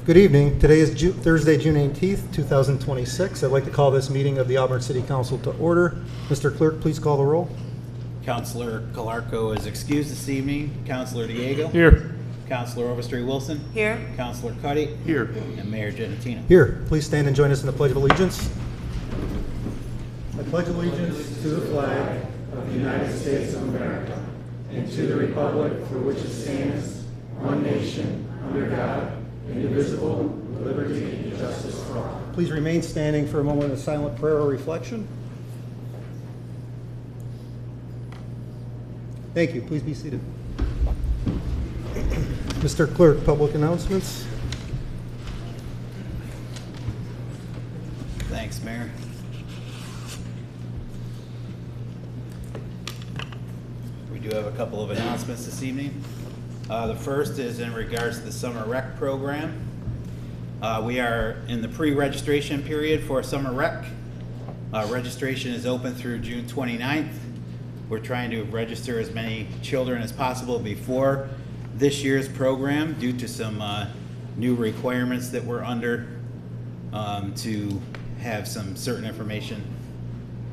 Good evening. Today is Thursday, June 18th, 2026. I'd like to call this meeting of the Auburn City Council to order. Mr. Clerk, please call the roll. Councilor Calarco is excused this evening. Councilor Diego. Here. Councilor Overstreet Wilson. Here. Councilor Cuddy. Here. And Mayor Genatino. Here, please stand and join us in the Pledge of Allegiance. I pledge allegiance to the flag of the United States of America and to the republic for which it stands, one nation, under God, indivisible, with liberty and justice for all. Please remain standing for a moment of silent prayer or reflection. Thank you. Please be seated. Mr. Clerk, public announcements. Thanks, Mayor. We do have a couple of announcements this evening. The first is in regards to the summer rec program. We are in the pre-registration period for summer rec. Registration is open through June 29th. We're trying to register as many children as possible before this year's program due to some new requirements that we're under to have some certain information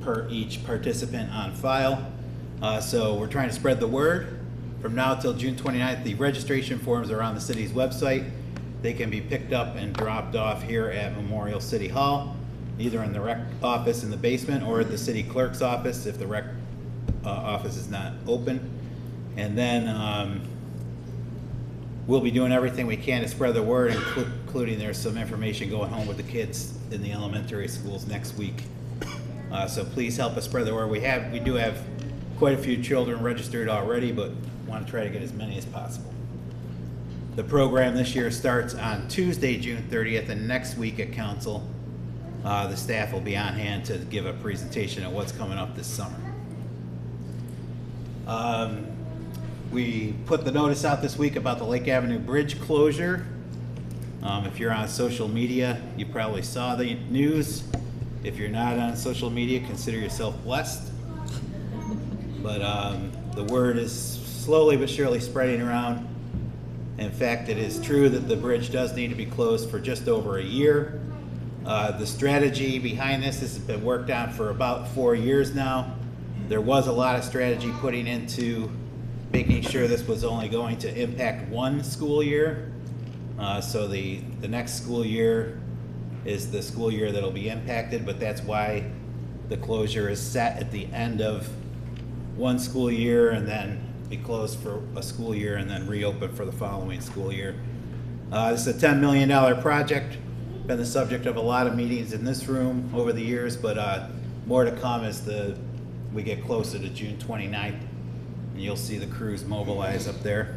per each participant on file. So we're trying to spread the word. From now till June 29th, the registration forms are on the city's website. They can be picked up and dropped off here at Memorial City Hall, either in the rec office in the basement or at the city clerk's office if the rec office is not open. And then we'll be doing everything we can to spread the word, including there's some information going home with the kids in the elementary schools next week. So please help us spread the word. We do have quite a few children registered already, but want to try to get as many as possible. The program this year starts on Tuesday, June 30th, and next week at council, the staff will be on hand to give a presentation of what's coming up this summer. We put the notice out this week about the Lake Avenue Bridge closure. If you're on social media, you probably saw the news. If you're not on social media, consider yourself blessed. But the word is slowly but surely spreading around. In fact, it is true that the bridge does need to be closed for just over a year. The strategy behind this has been worked on for about 4 years now. There was a lot of strategy putting into making sure this was only going to impact one school year. So the next school year is the school year that'll be impacted, but that's why the closure is set at the end of one school year and then be closed for a school year and then reopen for the following school year. This is a $10 million project. Been the subject of a lot of meetings in this room over the years, but more to come as we get closer to June 29th, and you'll see the crews mobilize up there.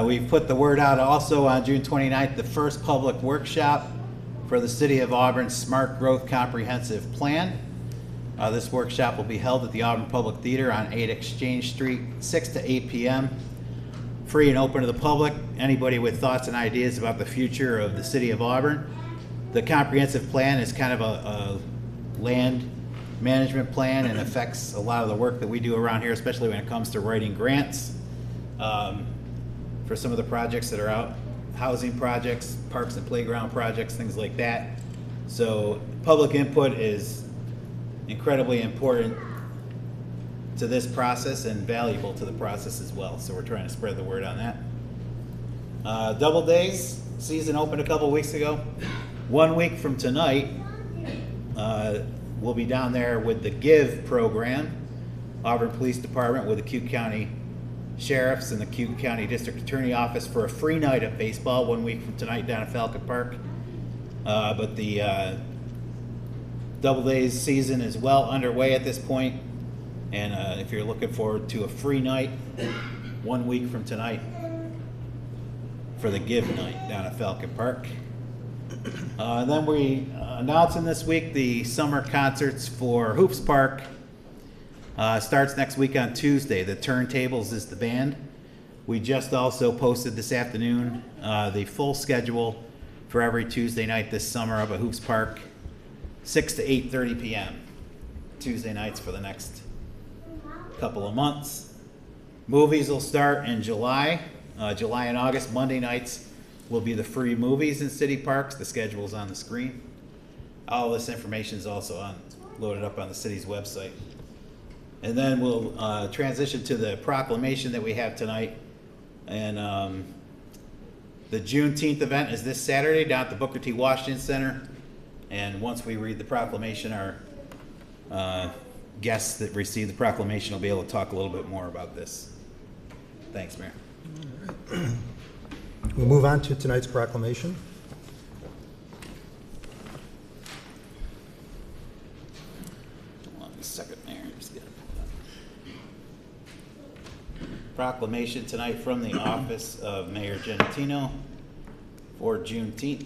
We've put the word out also on June 29th, the first public workshop for the City of Auburn's Smart Growth Comprehensive Plan. This workshop will be held at the Auburn Public Theater on 8 Exchange Street, 6 to 8 p.m. Free and open to the public. Anybody with thoughts and ideas about the future of the City of Auburn. The comprehensive plan is kind of a land management plan and affects a lot of the work that we do around here, especially when it comes to writing grants for some of the projects that are out, housing projects, parks and playground projects, things like that. So public input is incredibly important to this process and valuable to the process as well. So we're trying to spread the word on that. Double Days season opened a couple weeks ago. 1 week from tonight, we'll be down there with the GIVE program, Auburn Police Department with the Cute County Sheriffs and the Cute County District Attorney Office for a free night of baseball 1 week from tonight down at Falcon Park. But the Double Days season is well underway at this point, and if you're looking forward to a free night 1 week from tonight for the GIVE night down at Falcon Park. And then we announcing this week the summer concerts for Hoops Park starts next week on Tuesday. The Turntables is the band. We just also posted this afternoon the full schedule for every Tuesday night this summer up at Hoops Park, 6 to 8:30 p.m. Tuesday nights for the next couple of months. Movies will start in July. July and August, Monday nights will be the free movies in city parks. The schedule is on the screen. All this information is also loaded up on the city's website. And then we'll transition to the proclamation that we have tonight. And the Juneteenth event is this Saturday down at the Booker T. Washington Center. And once we read the proclamation, our guests that receive the proclamation will be able to talk a little bit more about this. Thanks, Mayor. We'll move on to tonight's proclamation. Hold on a second, Mayor. Just get it pulled up. Proclamation tonight from the office of Mayor Genatino for Juneteenth.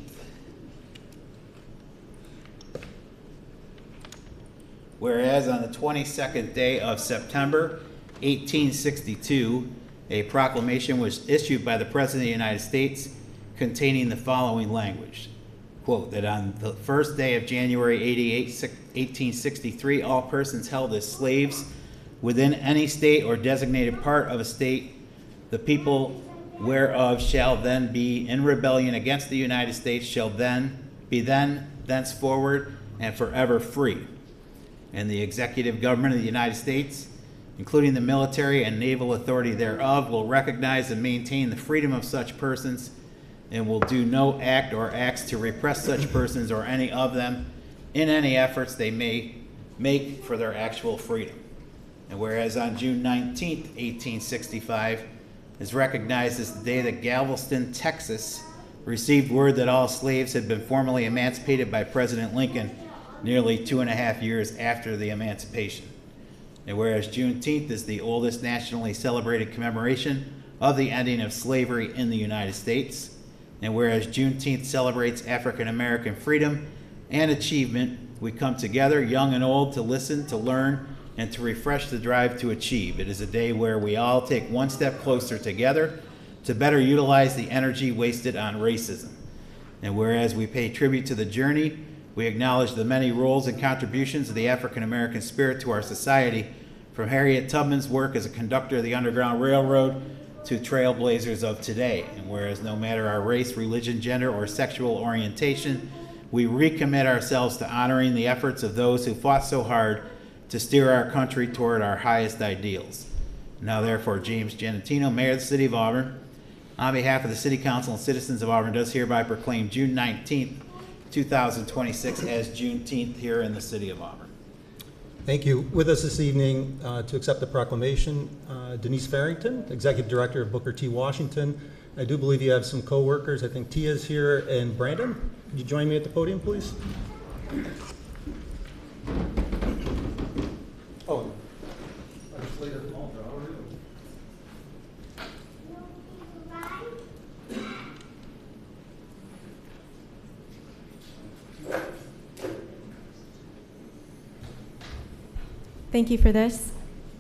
Whereas on the 22nd day of September, 1862, a proclamation was issued by the President of the United States containing the following language. Quote, that on the first day of January 1863, all persons held as slaves within any state or designated part of a state, the people whereof shall then be in rebellion against the United States shall then be thenceforward and forever free. And the executive government of the United States, including the military and naval authority thereof, will recognize and maintain the freedom of such persons and will do no act or acts to repress such persons or any of them in any efforts they may make for their actual freedom. And whereas on June 19th, 1865, is recognized as the day that Galveston, Texas, received word that all slaves had been formally emancipated by President Lincoln nearly 2.5 years after the emancipation. And whereas Juneteenth is the oldest nationally celebrated commemoration of the ending of slavery in the United States, and whereas Juneteenth celebrates African American freedom and achievement, we come together, young and old, to listen, to learn, and to refresh the drive to achieve. It is a day where we all take one step closer together to better utilize the energy wasted on racism. And whereas we pay tribute to the journey, we acknowledge the many roles and contributions of the African American spirit to our society, from Harriet Tubman's work as a conductor of the Underground Railroad to trailblazers of today. And whereas no matter our race, religion, gender, or sexual orientation, we recommit ourselves to honoring the efforts of those who fought so hard to steer our country toward our highest ideals. Now therefore, James Genatino, Mayor of the City of Auburn, on behalf of the City Council and citizens of Auburn, does hereby proclaim June 19th, 2026 as Juneteenth here in the City of Auburn. Thank you. With us this evening to accept the proclamation, Denise Farrington, Executive Director of Booker T. Washington. I do believe you have some co-workers. I think Tia's here and Brandon. Could you join me at the podium, please? Oh, legislator Alder, how are you? Thank you for this.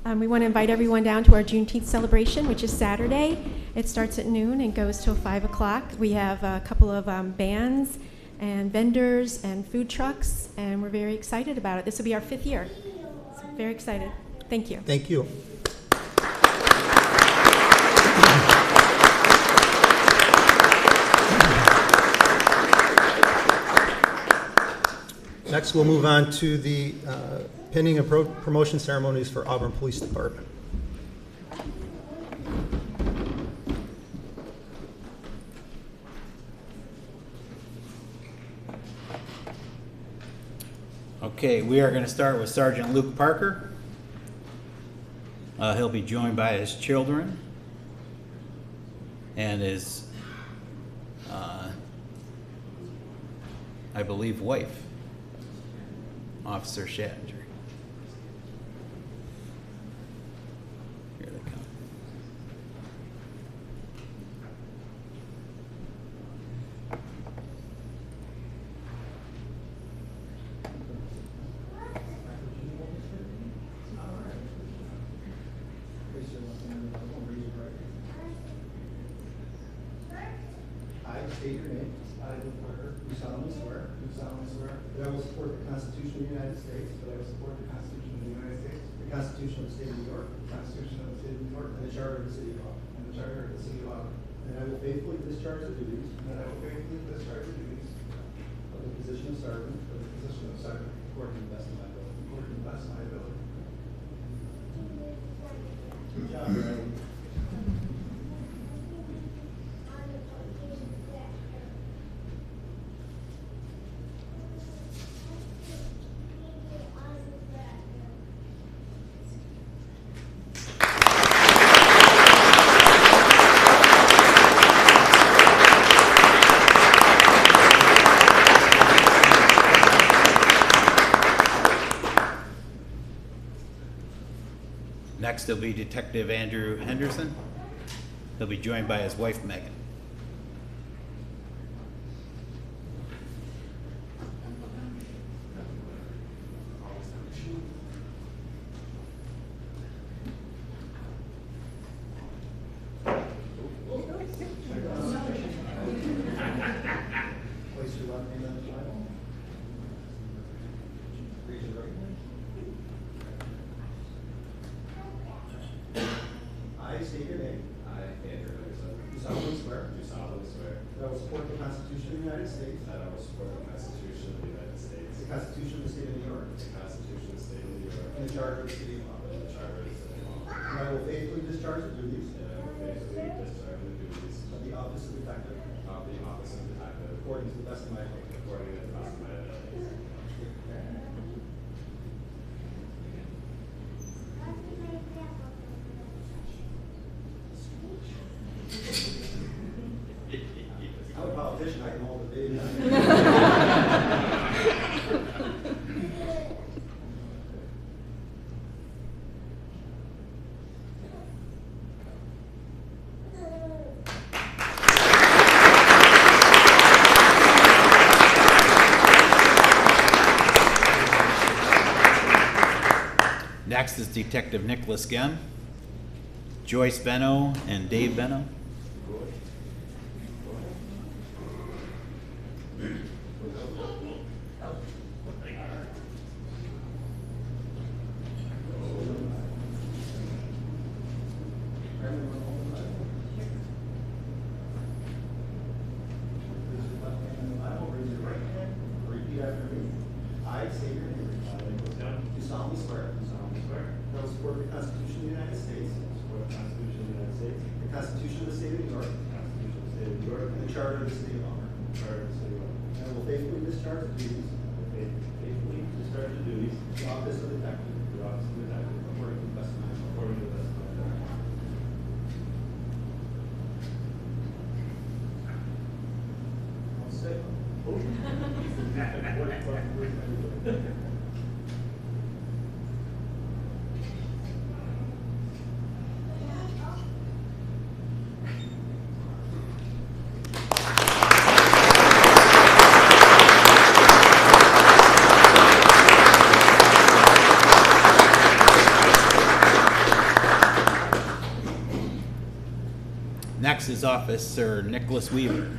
We want to invite everyone down to our Juneteenth celebration, which is Saturday. It starts at noon and goes till 5 o'clock. We have a couple of bands and vendors and food trucks, and we're very excited about it. This will be our 5th year. So very excited. Thank you. Thank you. Next, we'll move on to the pinning and promotion ceremonies for Auburn Police Department. Okay, we are going to start with Sergeant Luke Parker. He'll be joined by his children and his, I believe, wife, Officer Shattinger. Here they come. I state your name. I, Luke Parker. Do solemnly swear. Do solemnly swear. That I will support the Constitution of the United States. That I will support the Constitution of the United States. The Constitution of the State of New York. The Constitution of the State of New York. And the Charter of the City of Auburn. And the Charter of the City of Auburn. that I will faithfully discharge the duties that I will faithfully discharge the duties of the position of sergeant of the position of sergeant according to the best of my ability. according to the best of my ability. Good job, Riley. Next will be Detective Andrew Henderson. He'll be joined by his wife, Megan. Place your left hand on the Bible. Raise your right hand. I state your name. I, Andrew Henderson, Do solemnly swear do solemnly swear that I will support the Constitution of the United States, that I will support the Constitution of the United States, the Constitution of the State of New York, the Constitution of the State of New York, and the Charter of the City of Auburn, and the Charter of the City of Auburn, and I will faithfully discharge the duties and I will faithfully discharge the duties of the office of detective of the office of detective according to the best of my ability. according to the best of my abilities. I'm a politician, I can hold the baby. Next is Detective Nicholas Gem, Joyce Benno, and Dave Benno. Repeat after me. I state your name. Do solemnly swear that I will support the Constitution of the United States, Support the Constitution of the United States, the Constitution of the State of New York, the Constitution of the State of New York, and the Charter of the City of Auburn, and the Charter of the City of Auburn. and I will faithfully discharge the duties Faithfully discharge the duties of the office of detective of the office of detective according to the best of my ability. according to the best of my ability. I'll say. Next is Officer Nicholas Weaver,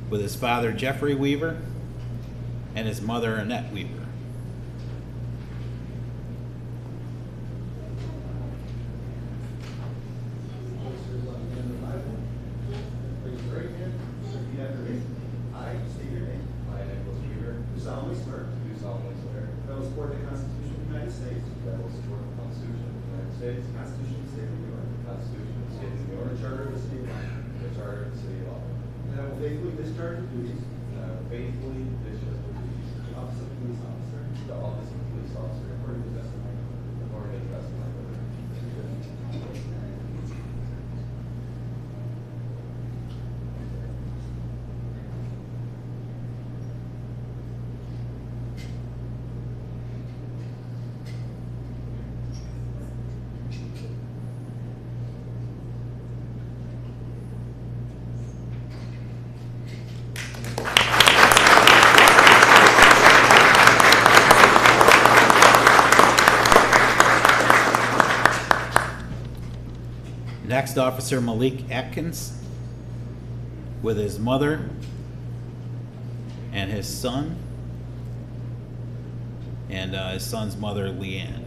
with his father Jeffrey Weaver and his mother Annette Weaver. Place your left hand on the Bible. Raise your right hand. Repeat after me. I state your name. I, Nicholas Weaver, Do solemnly swear do solemnly swear that I will support the Constitution of the United States, that I will support the Constitution of the United States, the Constitution of the State of New York, the Constitution of the State of New and York, the Charter of the City of Auburn, and the Charter of the City of Auburn, and I will faithfully discharge the duties and I will faithfully discharge the duties of the office of police officer of the office of police officer according to the best of my ability. according to the best of my ability. Next, Officer Malik Atkins, with his mother and his son, and his son's mother, Leanne.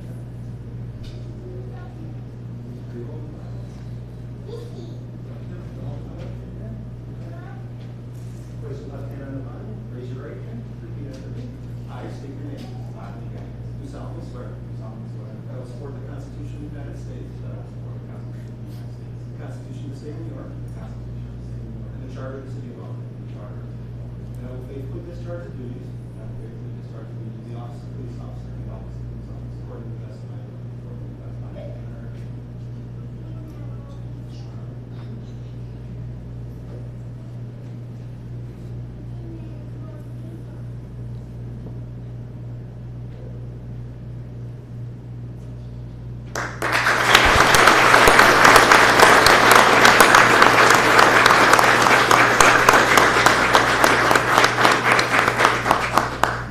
State of New York. the Constitution of the State of New York. And the Charter of the City of Auburn. And the Charter of the City of Auburn. And I will faithfully discharge the duties And I will faithfully discharge the duties of the office of police officer of the office of police officer according to the best of my ability. according to the best of my ability.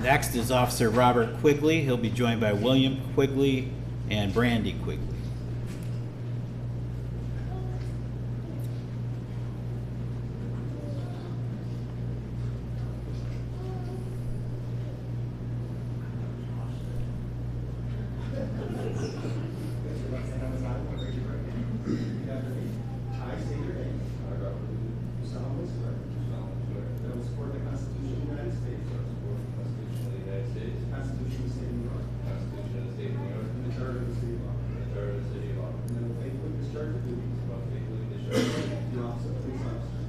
Next is Officer Robert Quigley. He'll be joined by William Quigley and Brandy Quigley. I state your name. I, Robert Lee, Do solemnly swear do solemnly swear that I will support the Constitution of the United States, that I will support the Constitution of the United States, the Constitution of the State of New York, the Constitution of the State of New York, and the Charter of the City of Auburn. and the Charter of the City of Auburn. And I will faithfully discharge the duties I will faithfully discharge of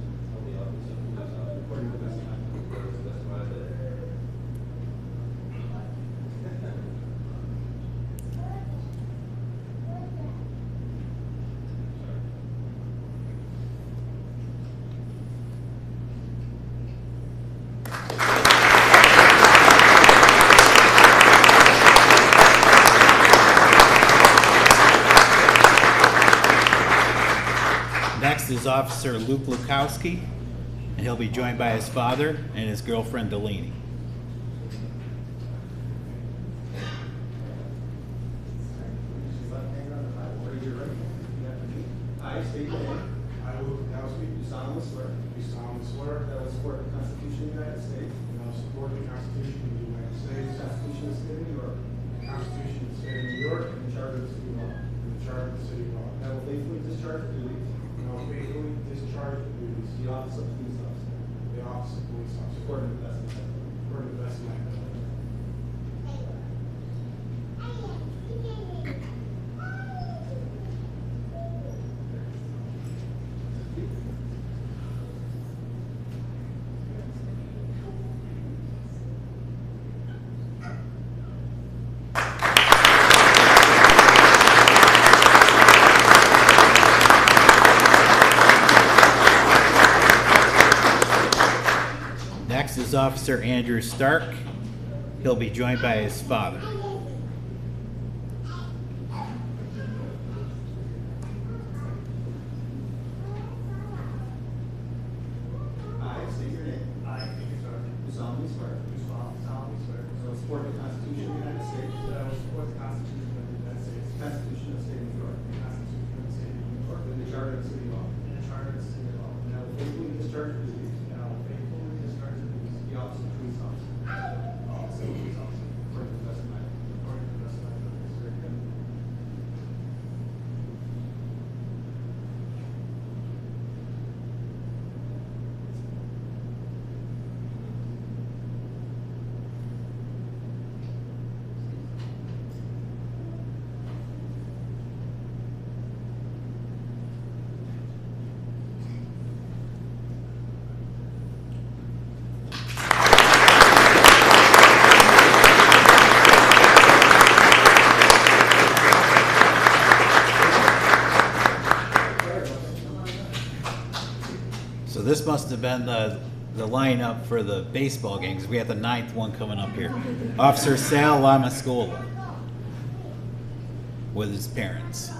the office of police officer of the office of police officer according to the best of my ability. according to the best of my ability. Next is Officer Luke Lukowski, and he'll be joined by his father and his girlfriend Delaney. His left hand on the Bible, raise your right hand. Repeat after me. I state your name. I, Luke Kowski, Do solemnly swear do solemnly swear that I will support the Constitution of the United States, that I will support the Constitution of the United the States, Constitution of the State of New York, the Constitution of the State of New York, and the Charter of the City of Auburn. and the Charter of the City of And I Auburn. will faithfully discharge the duties And I will faithfully discharge the duties of the office of police officer of the office of police officer according to the best of my ability. according to the best of my ability. Next is Officer Andrew Stark. He'll be joined by his father. I state your name. I, Peter Sargent, Do solemnly swear do solemnly swear that I will support the Constitution of the United States, that I will support the Constitution of the United States, the Constitution of the State of New York, the Constitution of the State of New York, and the Charter of the City of Auburn. and the Charter of the City of Auburn. And I will faithfully discharge the duties And I will faithfully discharge the duties of the office of police officer of the office of police officer according to the best of my ability. according to the best of my ability. Very good. So this must have been the lineup for the baseball game, because we have the 9th one coming up here. Officer Sal Lamascola with his parents.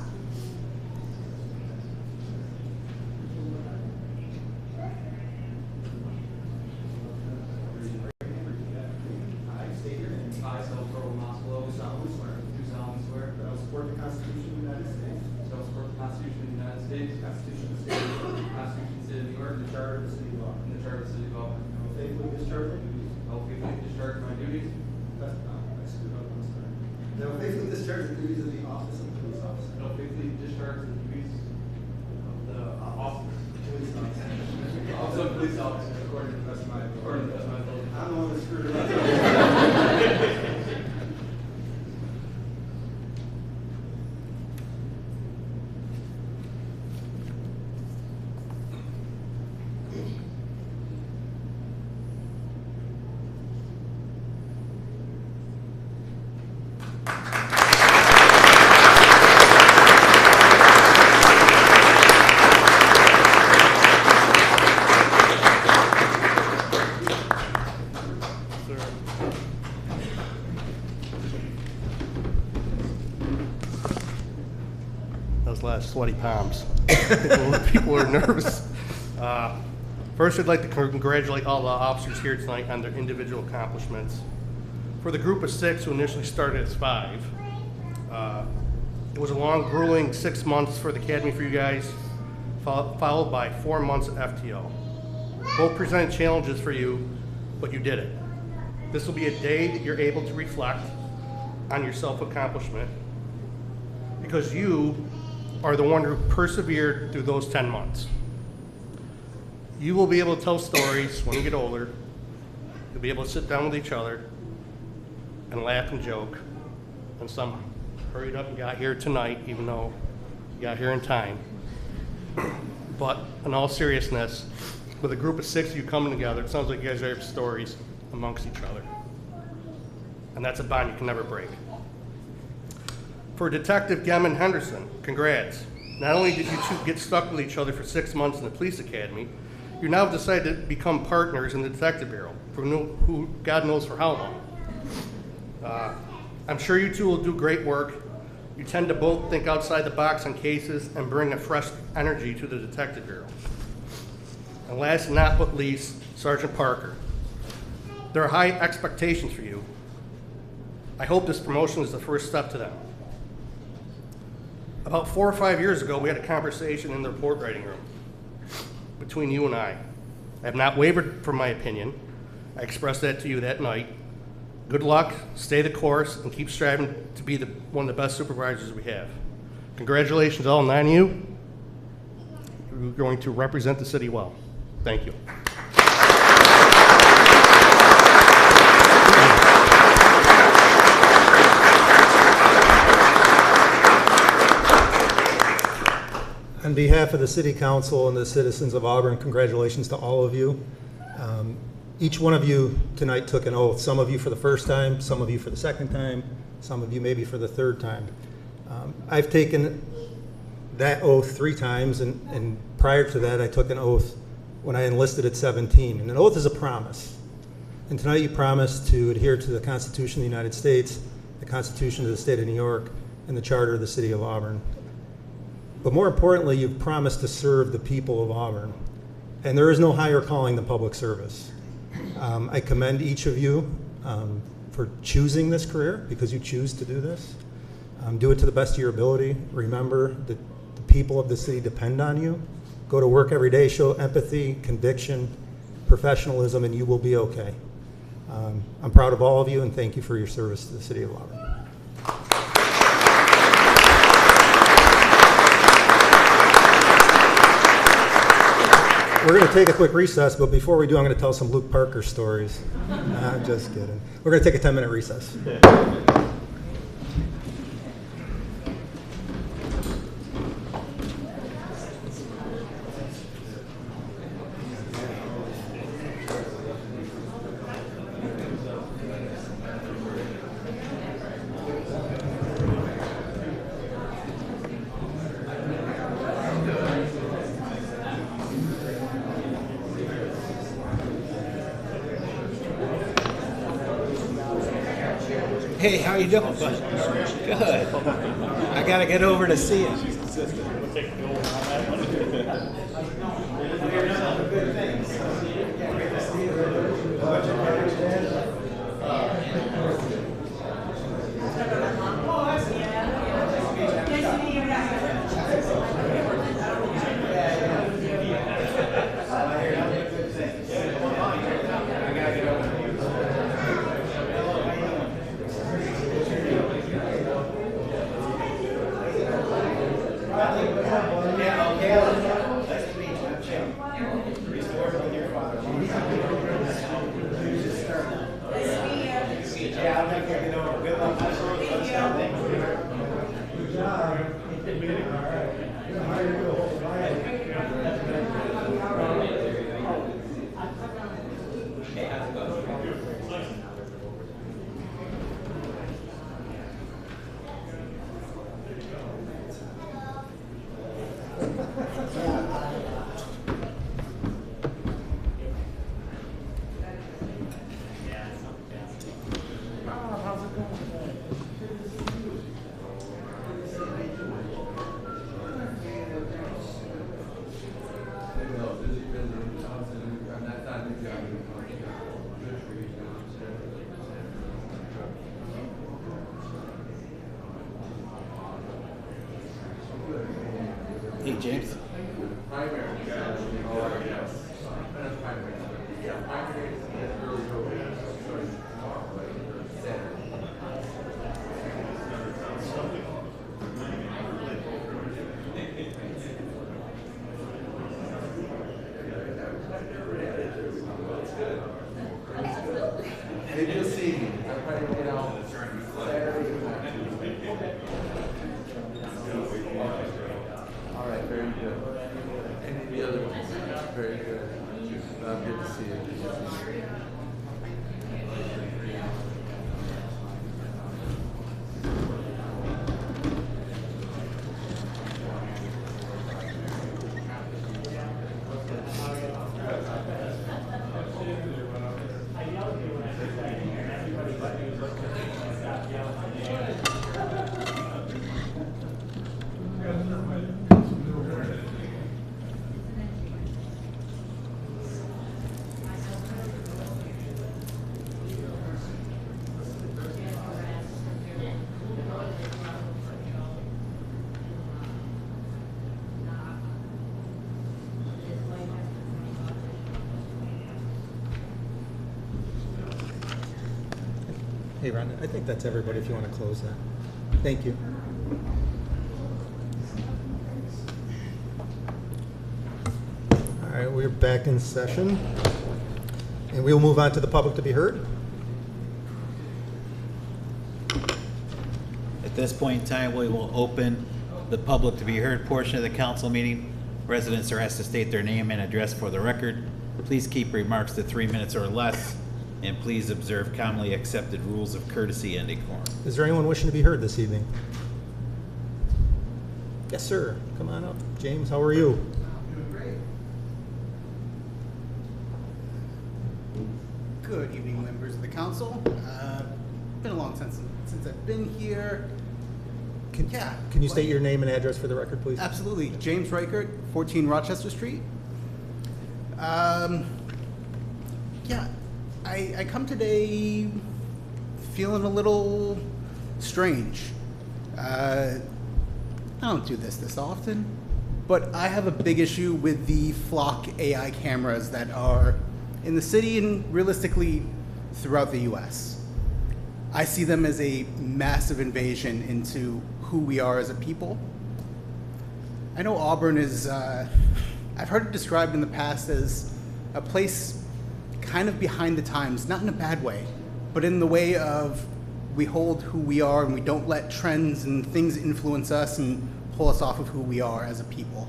I state your name. I, Salvatore Maslow, Do solemnly swear do solemnly swear that I will support the Constitution of the United States, that I will support the Constitution of the United States, the Constitution of the State of New York, the Constitution of the State of New York, and the Charter of the City of Auburn. and the Charter of the City of Auburn. And I will faithfully discharge the duties I will faithfully discharge my duties I screwed up, I'm sorry. And I will faithfully discharge the duties of the office of police officer. I will faithfully discharge the duties of the office Police officer. also of police officer According to the best of my ability. according to the best of my ability. I'm the one that screwed it up. sweaty palms. People are nervous. First, I'd like to congratulate all the officers here tonight on their individual accomplishments. For the group of 6 who initially started as 5, it was a long, grueling 6 months for the academy for you guys, followed by 4 months of FTO. Both presented challenges for you, but you did it. This will be a day that you're able to reflect on your self-accomplishment because you are the one who persevered through those 10 months. You will be able to tell stories when you get older. You'll be able to sit down with each other and laugh and joke. And some hurried up and got here tonight, even though you got here in time. But in all seriousness, with a group of 6 of you coming together, it sounds like you guys have stories amongst each other. And that's a bond you can never break. For Detective Gemman Henderson, congrats. Not only did you two get stuck with each other for 6 months in the police academy, you now decided to become partners in the detective bureau, for who God knows for how long. I'm sure you two will do great work. You tend to both think outside the box on cases and bring a fresh energy to the detective bureau. And last but not least, Sergeant Parker. There are high expectations for you. I hope this promotion is the first step to them. About 4 or 5 years ago, we had a conversation in the report writing room between you and I have not wavered from my opinion. I expressed that to you that night. Good luck, stay the course, and keep striving to be one of the best supervisors we have. Congratulations, all 9 of you. You're going to represent the city well. Thank you. On behalf of the City Council and the citizens of Auburn, congratulations to all of you. Each one of you tonight took an oath, some of you for the first time, some of you for the second time, some of you maybe for the third time. I've taken that oath 3 times, and prior to that I took an oath when I enlisted at 17. And an oath is a promise. And tonight you promise to adhere to the Constitution of the United States, the Constitution of the State of New York, and the Charter of the City of Auburn. But more importantly, you've promised to serve the people of Auburn. And there is no higher calling than public service. I commend each of you for choosing this career, because you choose to do this. Do it to the best of your ability. Remember that the people of the city depend on you. Go to work every day, show empathy, conviction, professionalism, and you will be okay. I'm proud of all of you, and thank you for your service to the city of Auburn. We're going to take a quick recess, but before we do, I'm going to tell some Luke Parker stories. Nah, I'm just kidding. We're going to take a 10-minute recess. Hey, how you doing, bud? Good. I gotta get over to see you. meeting, James. Maybe you'll see me. I'll probably get out Saturday. All right, very good. And the other ones, very good. Good to see you. Hey, Ron, I think that's everybody if you want to close that. Thank you. All right, we're back in session. And we'll move on to the public to be heard. At this point in time, we will open the public to be heard portion of the council meeting. Residents are asked to state their name and address for the record. Please keep remarks to 3 minutes or less, and please observe commonly accepted rules of courtesy and decorum. Is there anyone wishing to be heard this evening? Yes, sir. Come on up. James, how are you? Doing great. Good evening, members of the council. Been a long time since I've been here. Can you state your name and address for the record, please? Absolutely. James Reichert, 14 Rochester Street. I come today feeling a little strange. I don't do this often, but I have a big issue with the flock AI cameras that are in the city and realistically throughout the US. I see them as a massive invasion into who we are as a people. I know Auburn is, I've heard it described in the past as a place kind of behind the times, not in a bad way, but in the way of we hold who we are and we don't let trends and things influence us and pull us off of who we are as a people.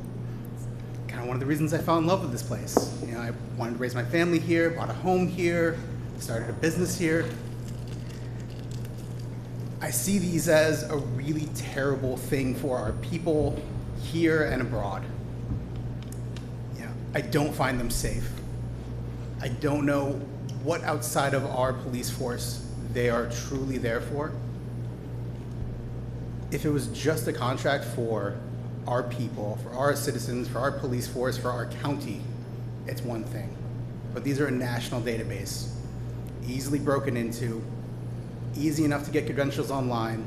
Kind of one of the reasons I fell in love with this place. You know, I wanted to raise my family here, bought a home here, started a business here. I see these as a really terrible thing for our people here and abroad. Yeah, I don't find them safe. I don't know what outside of our police force they are truly there for. If it was just a contract for our people, for our citizens, for our police force, for our county, it's one thing. But these are a national database, easily broken into, easy enough to get credentials online.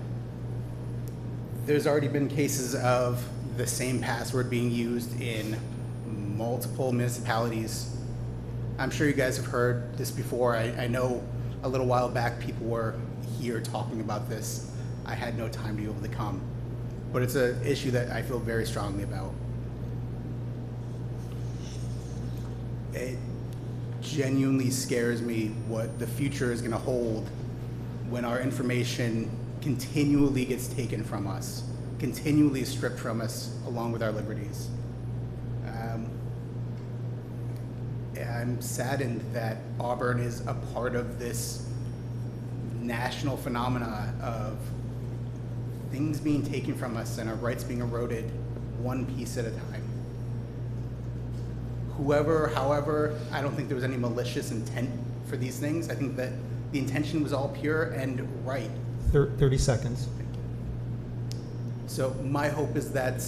There's already been cases of the same password being used in multiple municipalities. I'm sure you guys have heard this before. I know a little while back people were here talking about this. I had no time to be able to come. But it's an issue that I feel very strongly about. It genuinely scares me what the future is going to hold when our information continually gets taken from us, continually stripped from us along with our liberties. I'm saddened that Auburn is a part of this national phenomena of things being taken from us and our rights being eroded one piece at a time. However, I don't think there was any malicious intent for these things. I think that the intention was all pure and right. 30 seconds. So my hope is that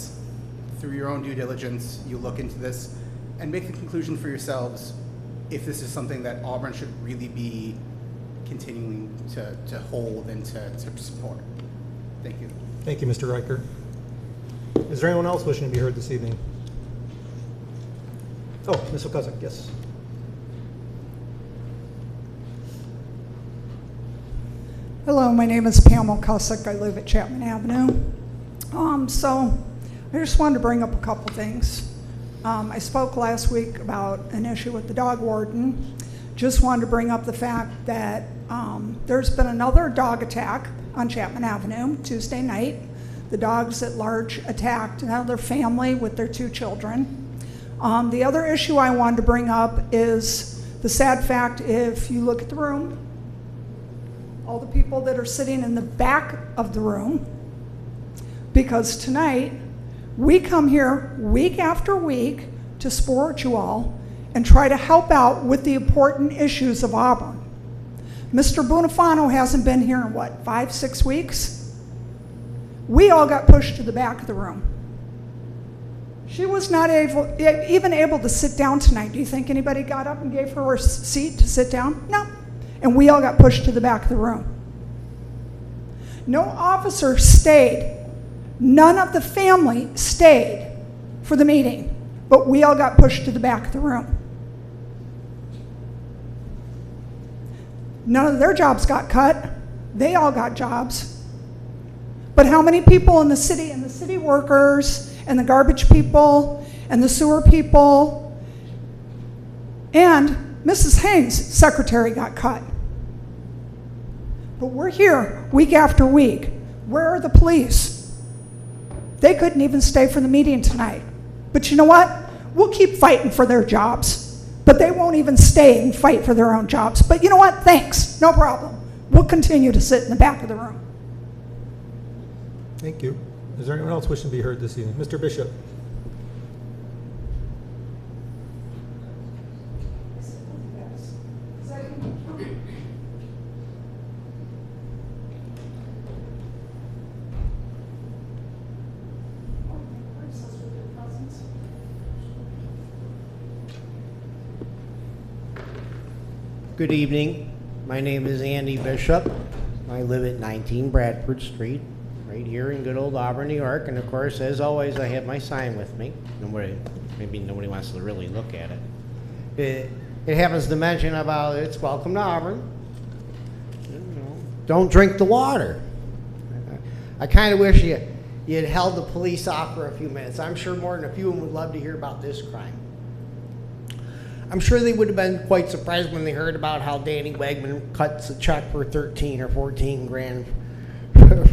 through your own due diligence, you look into this and make the conclusion for yourselves if this is something that Auburn should really be continuing to hold and to support. Thank you. Thank you, Mr. Riker. Is there anyone else wishing to be heard this evening? Oh, Ms. O'Cuzzen, yes. Hello, my name is Pam O'Cusick. I live at Chapman Avenue. So I just wanted to bring up a couple things. I spoke last week about an issue with the dog warden. Just wanted to bring up the fact that there's been another dog attack on Chapman Avenue Tuesday night. The dogs at large attacked another family with their 2 children. The other issue I wanted to bring up is the sad fact, if you look at the room, all the people that are sitting in the back of the room, because tonight we come here week after week to support you all and try to help out with the important issues of Auburn. Mr. Bonifano hasn't been here in what, 5-6 weeks? We all got pushed to the back of the room. She was not even able to sit down tonight. Do you think anybody got up and gave her a seat to sit down? No. And we all got pushed to the back of the room. No officer stayed. None of the family stayed for the meeting, but we all got pushed to the back of the room. None of their jobs got cut. They all got jobs. But how many people in the city workers and the garbage people and the sewer people and Mrs. Haynes' secretary got cut? But we're here week after week. Where are the police? They couldn't even stay for the meeting tonight. But you know what? We'll keep fighting for their jobs. But they won't even stay and fight for their own jobs. But you know what? Thanks. No problem. We'll continue to sit in the back of the room. Thank you. Is there anyone else wishing to be heard this evening? Mr. Bishop. Good evening. My name is Andy Bishop. I live at 19 Bradford Street, right here in good old Auburn, New York. And of course, as always, I have my sign with me. Maybe nobody wants to really look at it. It happens to mention about it's welcome to Auburn. Don't drink the water. I kind of wish you had held the police off for a few minutes. I'm sure more than a few of them would love to hear about this crime. I'm sure they would have been quite surprised when they heard about how Danny Wegman cuts a check for 13 or 14 grand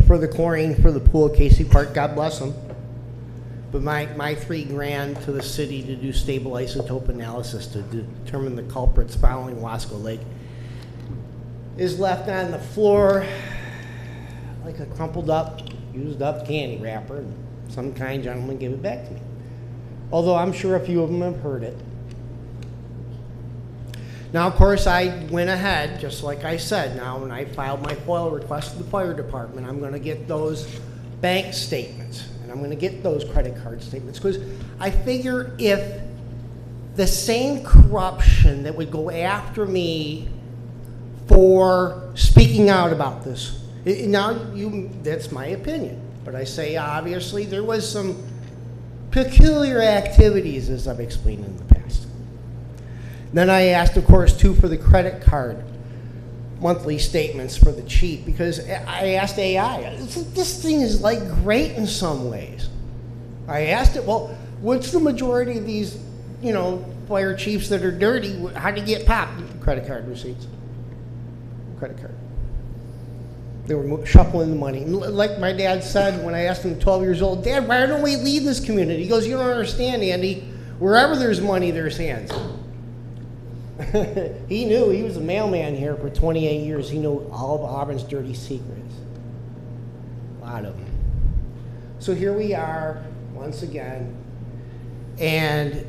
for the chlorine for the pool at Casey Park. God bless them. But my 3 grand to the city to do stable isotope analysis to determine the culprits following Wasco Lake is left on the floor like a crumpled up, used up candy wrapper, and some kind gentleman gave it back to me. Although I'm sure a few of them have heard it. Now, of course, I went ahead, just like I said. Now, when I filed my FOIL request to the fire department, I'm going to get those bank statements, and I'm going to get those credit card statements, because I figure if the same corruption that would go after me for speaking out about this, that's my opinion, but I say, obviously, there was some peculiar activities, as I've explained in the past. Then I asked, of course, too, for the credit card monthly statements for the chief, because I asked AI, this thing is like great in some ways. I asked it, well, what's the majority of these, fire chiefs that are dirty? How do you get popped? Credit card receipts. Credit card. They were shuffling the money. Like my dad said when I asked him 12 years old, Dad, why don't we leave this community? He goes, you don't understand, Andy. Wherever there's money, there's hands. He knew. He was a mailman here for 28 years. He knew all of Auburn's dirty secrets. A lot of them. So here we are, once again. And,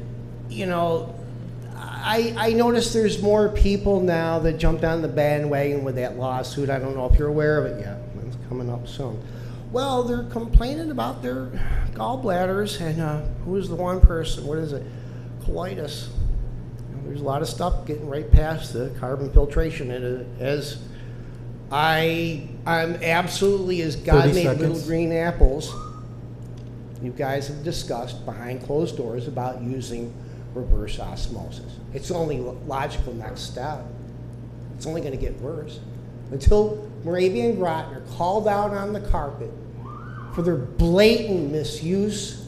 I noticed there's more people now that jumped on the bandwagon with that lawsuit. I don't know if you're aware of it yet. It's coming up soon. Well, they're complaining about their gallbladders. And who's the one person? What is it? Colitis. There's a lot of stuff getting right past the carbon filtration, and as I'm absolutely as God made little green apples. you guys have discussed behind closed doors about using reverse osmosis. It's the only logical next step. It's only going to get worse. Until Moravian and Groton are called out on the carpet for their blatant misuse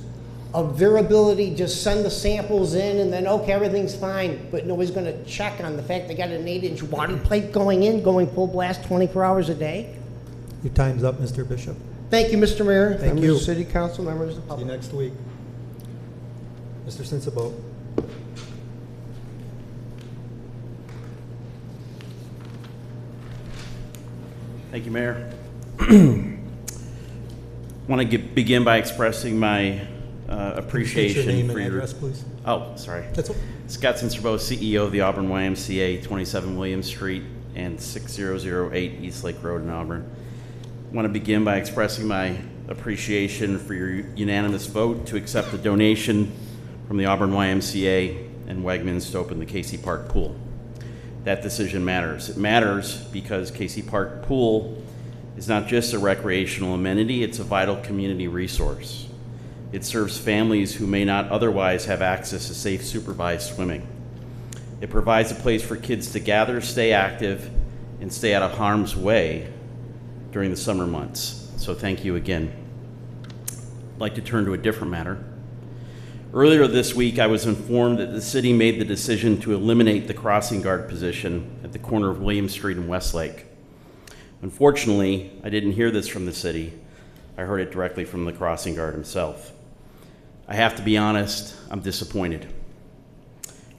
of their ability to just send the samples in and then, okay, everything's fine, but nobody's going to check on the fact they got an 8-inch water pipe going full blast 24 hours a day. Your time's up, Mr. Bishop. Thank you, Mr. Mayor. Thank members you. of City Council, members of the See you public. next week. Mr. Sinsabo. Thank you, Mayor. Want to begin by expressing my appreciation State your name for and your. address, please. Oh, sorry. That's Scott Sinsabo, CEO of the Auburn YMCA, 27 Williams Street and 6008 East Lake Road in Auburn. Want to begin by expressing my appreciation for your unanimous vote to accept the donation from the Auburn YMCA and Wegmans to open the Casey Park Pool. That decision matters. It matters because Casey Park Pool is not just a recreational amenity, it's a vital community resource. It serves families who may not otherwise have access to safe, supervised swimming. It provides a place for kids to gather, stay active, and stay out of harm's way during the summer months. So thank you again. I'd like to turn to a different matter. Earlier this week, I was informed that the city made the decision to eliminate the crossing guard position at the corner of Williams Street and Westlake. Unfortunately, I didn't hear this from the city. I heard it directly from the crossing guard himself. I have to be honest, I'm disappointed.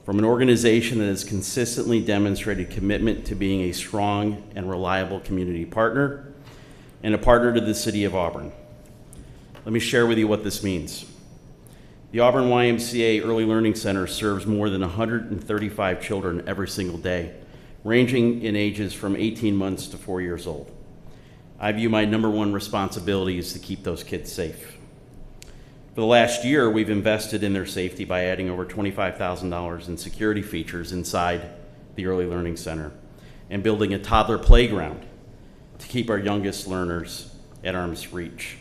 From an organization that has consistently demonstrated commitment to being a strong and reliable community partner and a partner to the city of Auburn. Let me share with you what this means. The Auburn YMCA Early Learning Center serves more than 135 children every single day, ranging in ages from 18 months to 4 years old. I view my number one responsibility is to keep those kids safe. For the last year, we've invested in their safety by adding over $25,000 in security features inside the Early Learning Center and building a toddler playground to keep our youngest learners at arm's reach.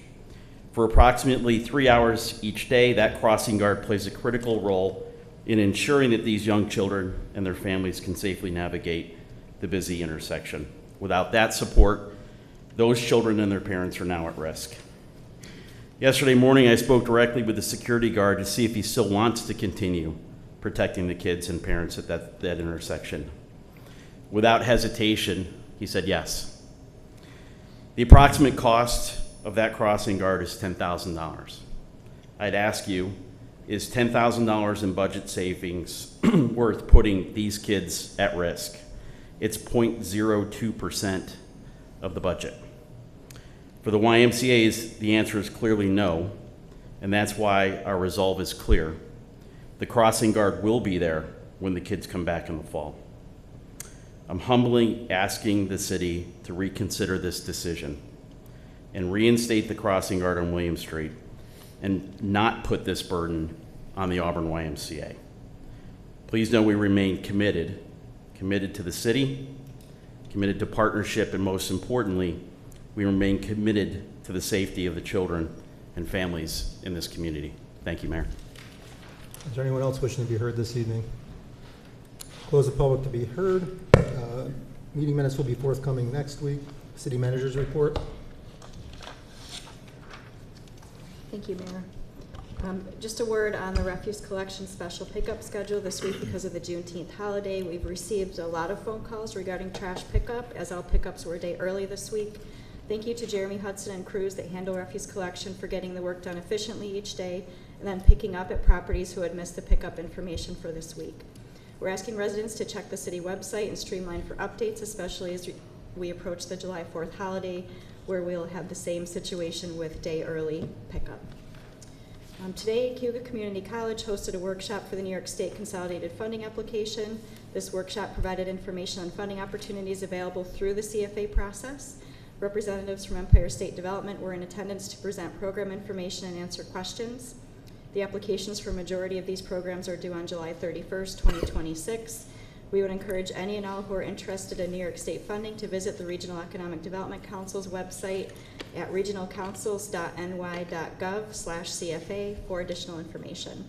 For approximately 3 hours each day, that crossing guard plays a critical role in ensuring that these young children and their families can safely navigate the busy intersection. Without that support, those children and their parents are now at risk. Yesterday morning, I spoke directly with the security guard to see if he still wants to continue protecting the kids and parents at that intersection. Without hesitation, he said yes. The approximate cost of that crossing guard is $10,000. I'd ask you, is $10,000 in budget savings worth putting these kids at risk? It's 0.02% of the budget. For the YMCA's, the answer is clearly no, and that's why our resolve is clear. The crossing guard will be there when the kids come back in the fall. I'm humbly asking the city to reconsider this decision and reinstate the crossing guard on William Street and not put this burden on the Auburn YMCA. Please know we remain committed to the city, committed to partnership, and most importantly, we remain committed to the safety of the children and families in this community. Thank you, Mayor. Is there anyone else wishing to be heard this evening? Close the public to be heard. Meeting minutes will be forthcoming next week. City manager's report. Thank you, Mayor. Just a word on the refuse collection special pickup schedule this week because of the Juneteenth holiday. We've received a lot of phone calls regarding trash pickup, as all pickups were a day early this week. Thank you to Jeremy Hudson and crews that handle refuse collection for getting the work done efficiently each day and then picking up at properties who had missed the pickup information for this week. We're asking residents to check the city website and streamline for updates, especially as we approach the July 4th holiday, where we'll have the same situation with day early pickup. Today, Cayuga Community College hosted a workshop for the New York State Consolidated Funding Application. This workshop provided information on funding opportunities available through the CFA process. Representatives from Empire State Development were in attendance to present program information and answer questions. The applications for a majority of these programs are due on July 31st, 2026. We would encourage any and all who are interested in New York State funding to visit the Regional Economic Development Council's website at regionalcouncils.ny.gov/CFA for additional information.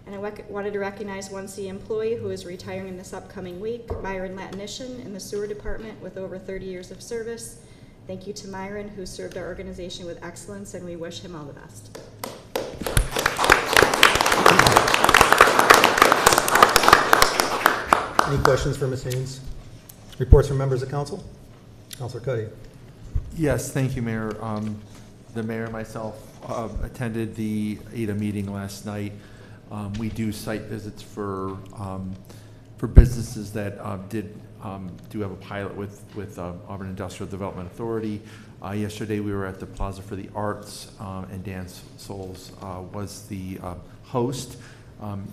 And I wanted to recognize one city employee who is retiring this upcoming week, Myron Latinishin in the sewer department with over 30 years of service. Thank you to Myron, who served our organization with excellence, and we wish him all the best. Any questions for Ms. Haynes? Reports from members of council? Councilor Cuddy. Yes, thank you, Mayor. The mayor and myself attended the ADA meeting last night. We do site visits for businesses that do have a pilot with Auburn Industrial Development Authority. Yesterday we were at the Plaza for the Arts, and Dan Souls was the host.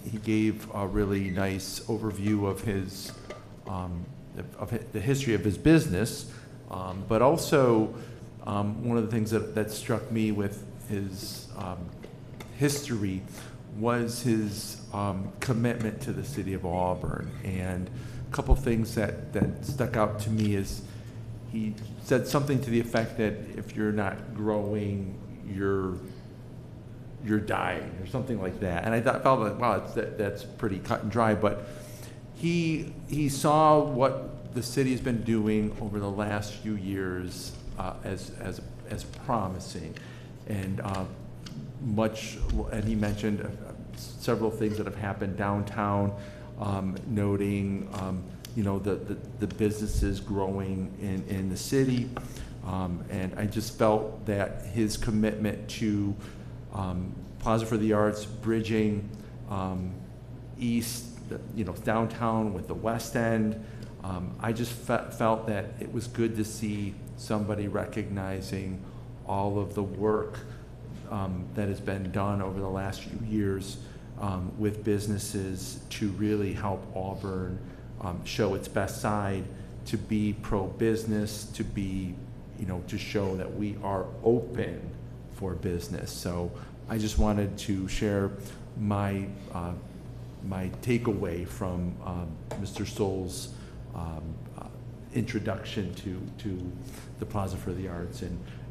He gave a really nice overview of his the history of his business, but also one of the things that struck me with his history was his commitment to the city of Auburn. And a couple things that stuck out to me is he said something to the effect that if you're not growing, you're dying, or something like that. And I felt like, wow, that's pretty cut and dry. But he saw what the city has been doing over the last few years as promising, and and he mentioned several things that have happened downtown, noting the businesses growing in the city, and I just felt that his commitment to Plaza for the Arts, bridging east, downtown with the West End. I just felt that it was good to see somebody recognizing all of the work that has been done over the last few years with businesses to really help Auburn show its best side, to be pro-business, to be, to show that we are open for business. So I just wanted to share my takeaway from Mr. Stoll's introduction to the Plaza for the Arts,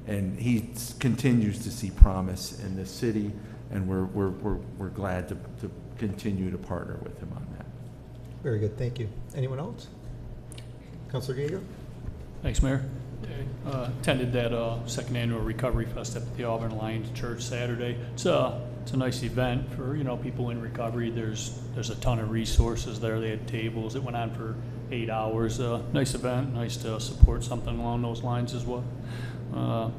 and he continues to see promise in this city, and we're glad to continue to partner with him on that. Very good, thank you. Anyone else? Councilor Gager? Thanks, Mayor. Attended that second annual Recovery Fest at the Auburn Alliance Church Saturday. It's a nice event for people in recovery. There's a ton of resources there. They had tables. It went on for 8 hours. Nice event. Nice to support something along those lines as well.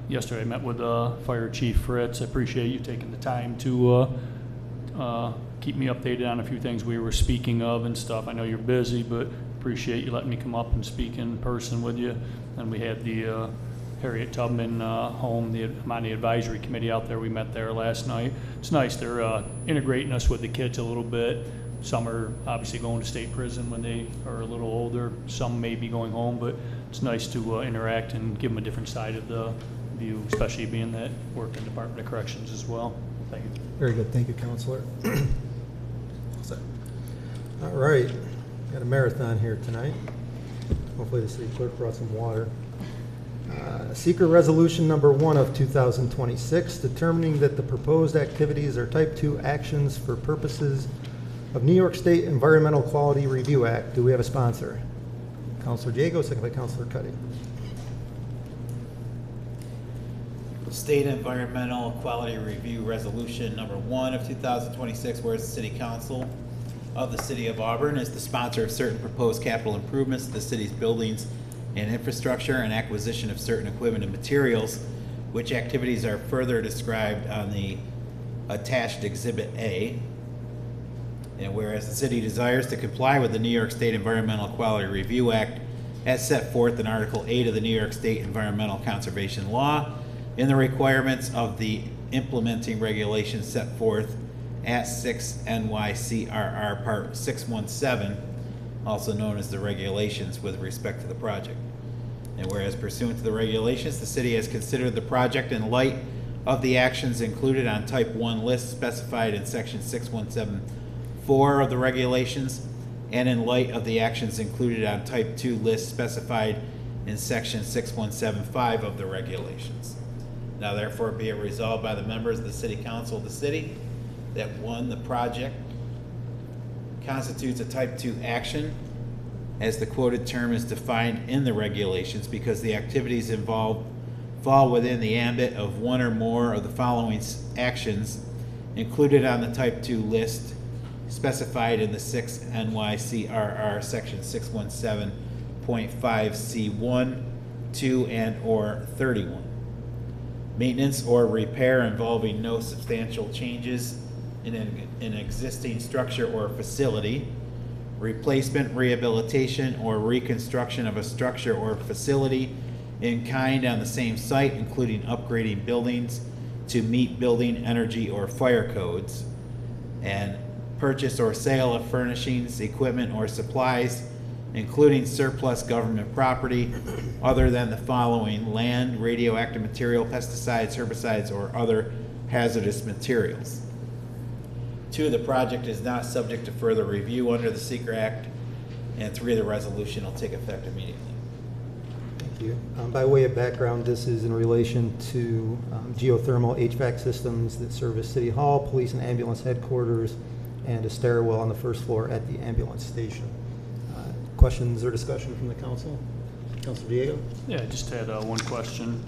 Yesterday I met with Fire Chief Fritz. I appreciate you taking the time to keep me updated on a few things we were speaking of and stuff. I know you're busy, but appreciate you letting me come up and speak in person with you. And we had the Harriet Tubman home, I'm on the advisory committee out there. We met there last night. It's nice. They're integrating us with the kids a little bit. Some are obviously going to state prison when they are a little older. Some may be going home, but it's nice to interact and give them a different side of the view, especially being that work in Department of Corrections as well. Thank you. Very good, thank you, Councilor. All right, got a marathon here tonight. Hopefully the city clerk brought some water. Secret resolution number 1 of 2026, determining that the proposed activities are type 2 actions for purposes of New York State Environmental Quality Review Act. Do we have a sponsor? Councilor Diego, second by Councilor Cuddy. State Environmental Quality Review Resolution number 1 of 2026, whereas the City Council of the City of Auburn is the sponsor of certain proposed capital improvements to the city's buildings and infrastructure and acquisition of certain equipment and materials, which activities are further described on the attached Exhibit A. And whereas the city desires to comply with the New York State Environmental Quality Review Act as set forth in Article 8 of the New York State Environmental Conservation Law, in the requirements of the implementing regulations set forth at 6 NYCRR Part 617, also known as the regulations with respect to the project. And whereas pursuant to the regulations, the city has considered the project in light of the actions included on Type 1 list specified in Section 617.4 of the regulations, and in light of the actions included on Type 2 list specified in Section 6175 of the regulations. Now therefore be it resolved by the members of the City Council of the city that one, the project constitutes a type 2 action as the quoted term is defined in the regulations because the activities involved fall within the ambit of one or more of the following actions included on the type 2 list specified in the 6 NYCRR section 617.5C1, 2, and or 31. Maintenance or repair involving no substantial changes in an existing structure or facility, replacement, rehabilitation, or reconstruction of a structure or facility in kind on the same site, including upgrading buildings to meet building, energy, or fire codes, and purchase or sale of furnishings, equipment, or supplies, including surplus government property, other than the following: land, radioactive material, pesticides, herbicides, or other hazardous materials. 2, the project is not subject to further review under the Seeker Act, and 3, the resolution will take effect immediately. Thank you. By way of background, this is in relation to geothermal HVAC systems that service City Hall, Police and Ambulance Headquarters, and a stairwell on the first floor at the ambulance station. Questions or discussion from the council? Councilor Diego? Yeah, I just had one question.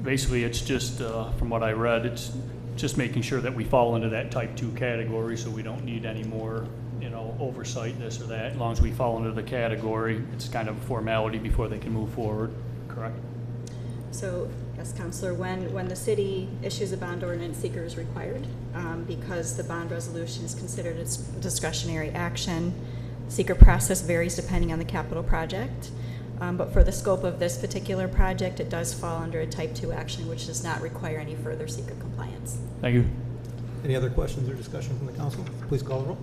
Basically, it's just, from what I read, it's just making sure that we fall into that type 2 category, so we don't need any more, oversight, this or that. As long as we fall into the category, it's kind of a formality before they can move forward, correct? So, yes, Counselor, when the city issues a bond ordinance, seeker is required because the bond resolution is considered a discretionary action. Seeker process varies depending on the capital project, but for the scope of this particular project, it does fall under a type 2 action, which does not require any further seeker compliance. Thank you. Any other questions or discussion from the council? Please call the roll.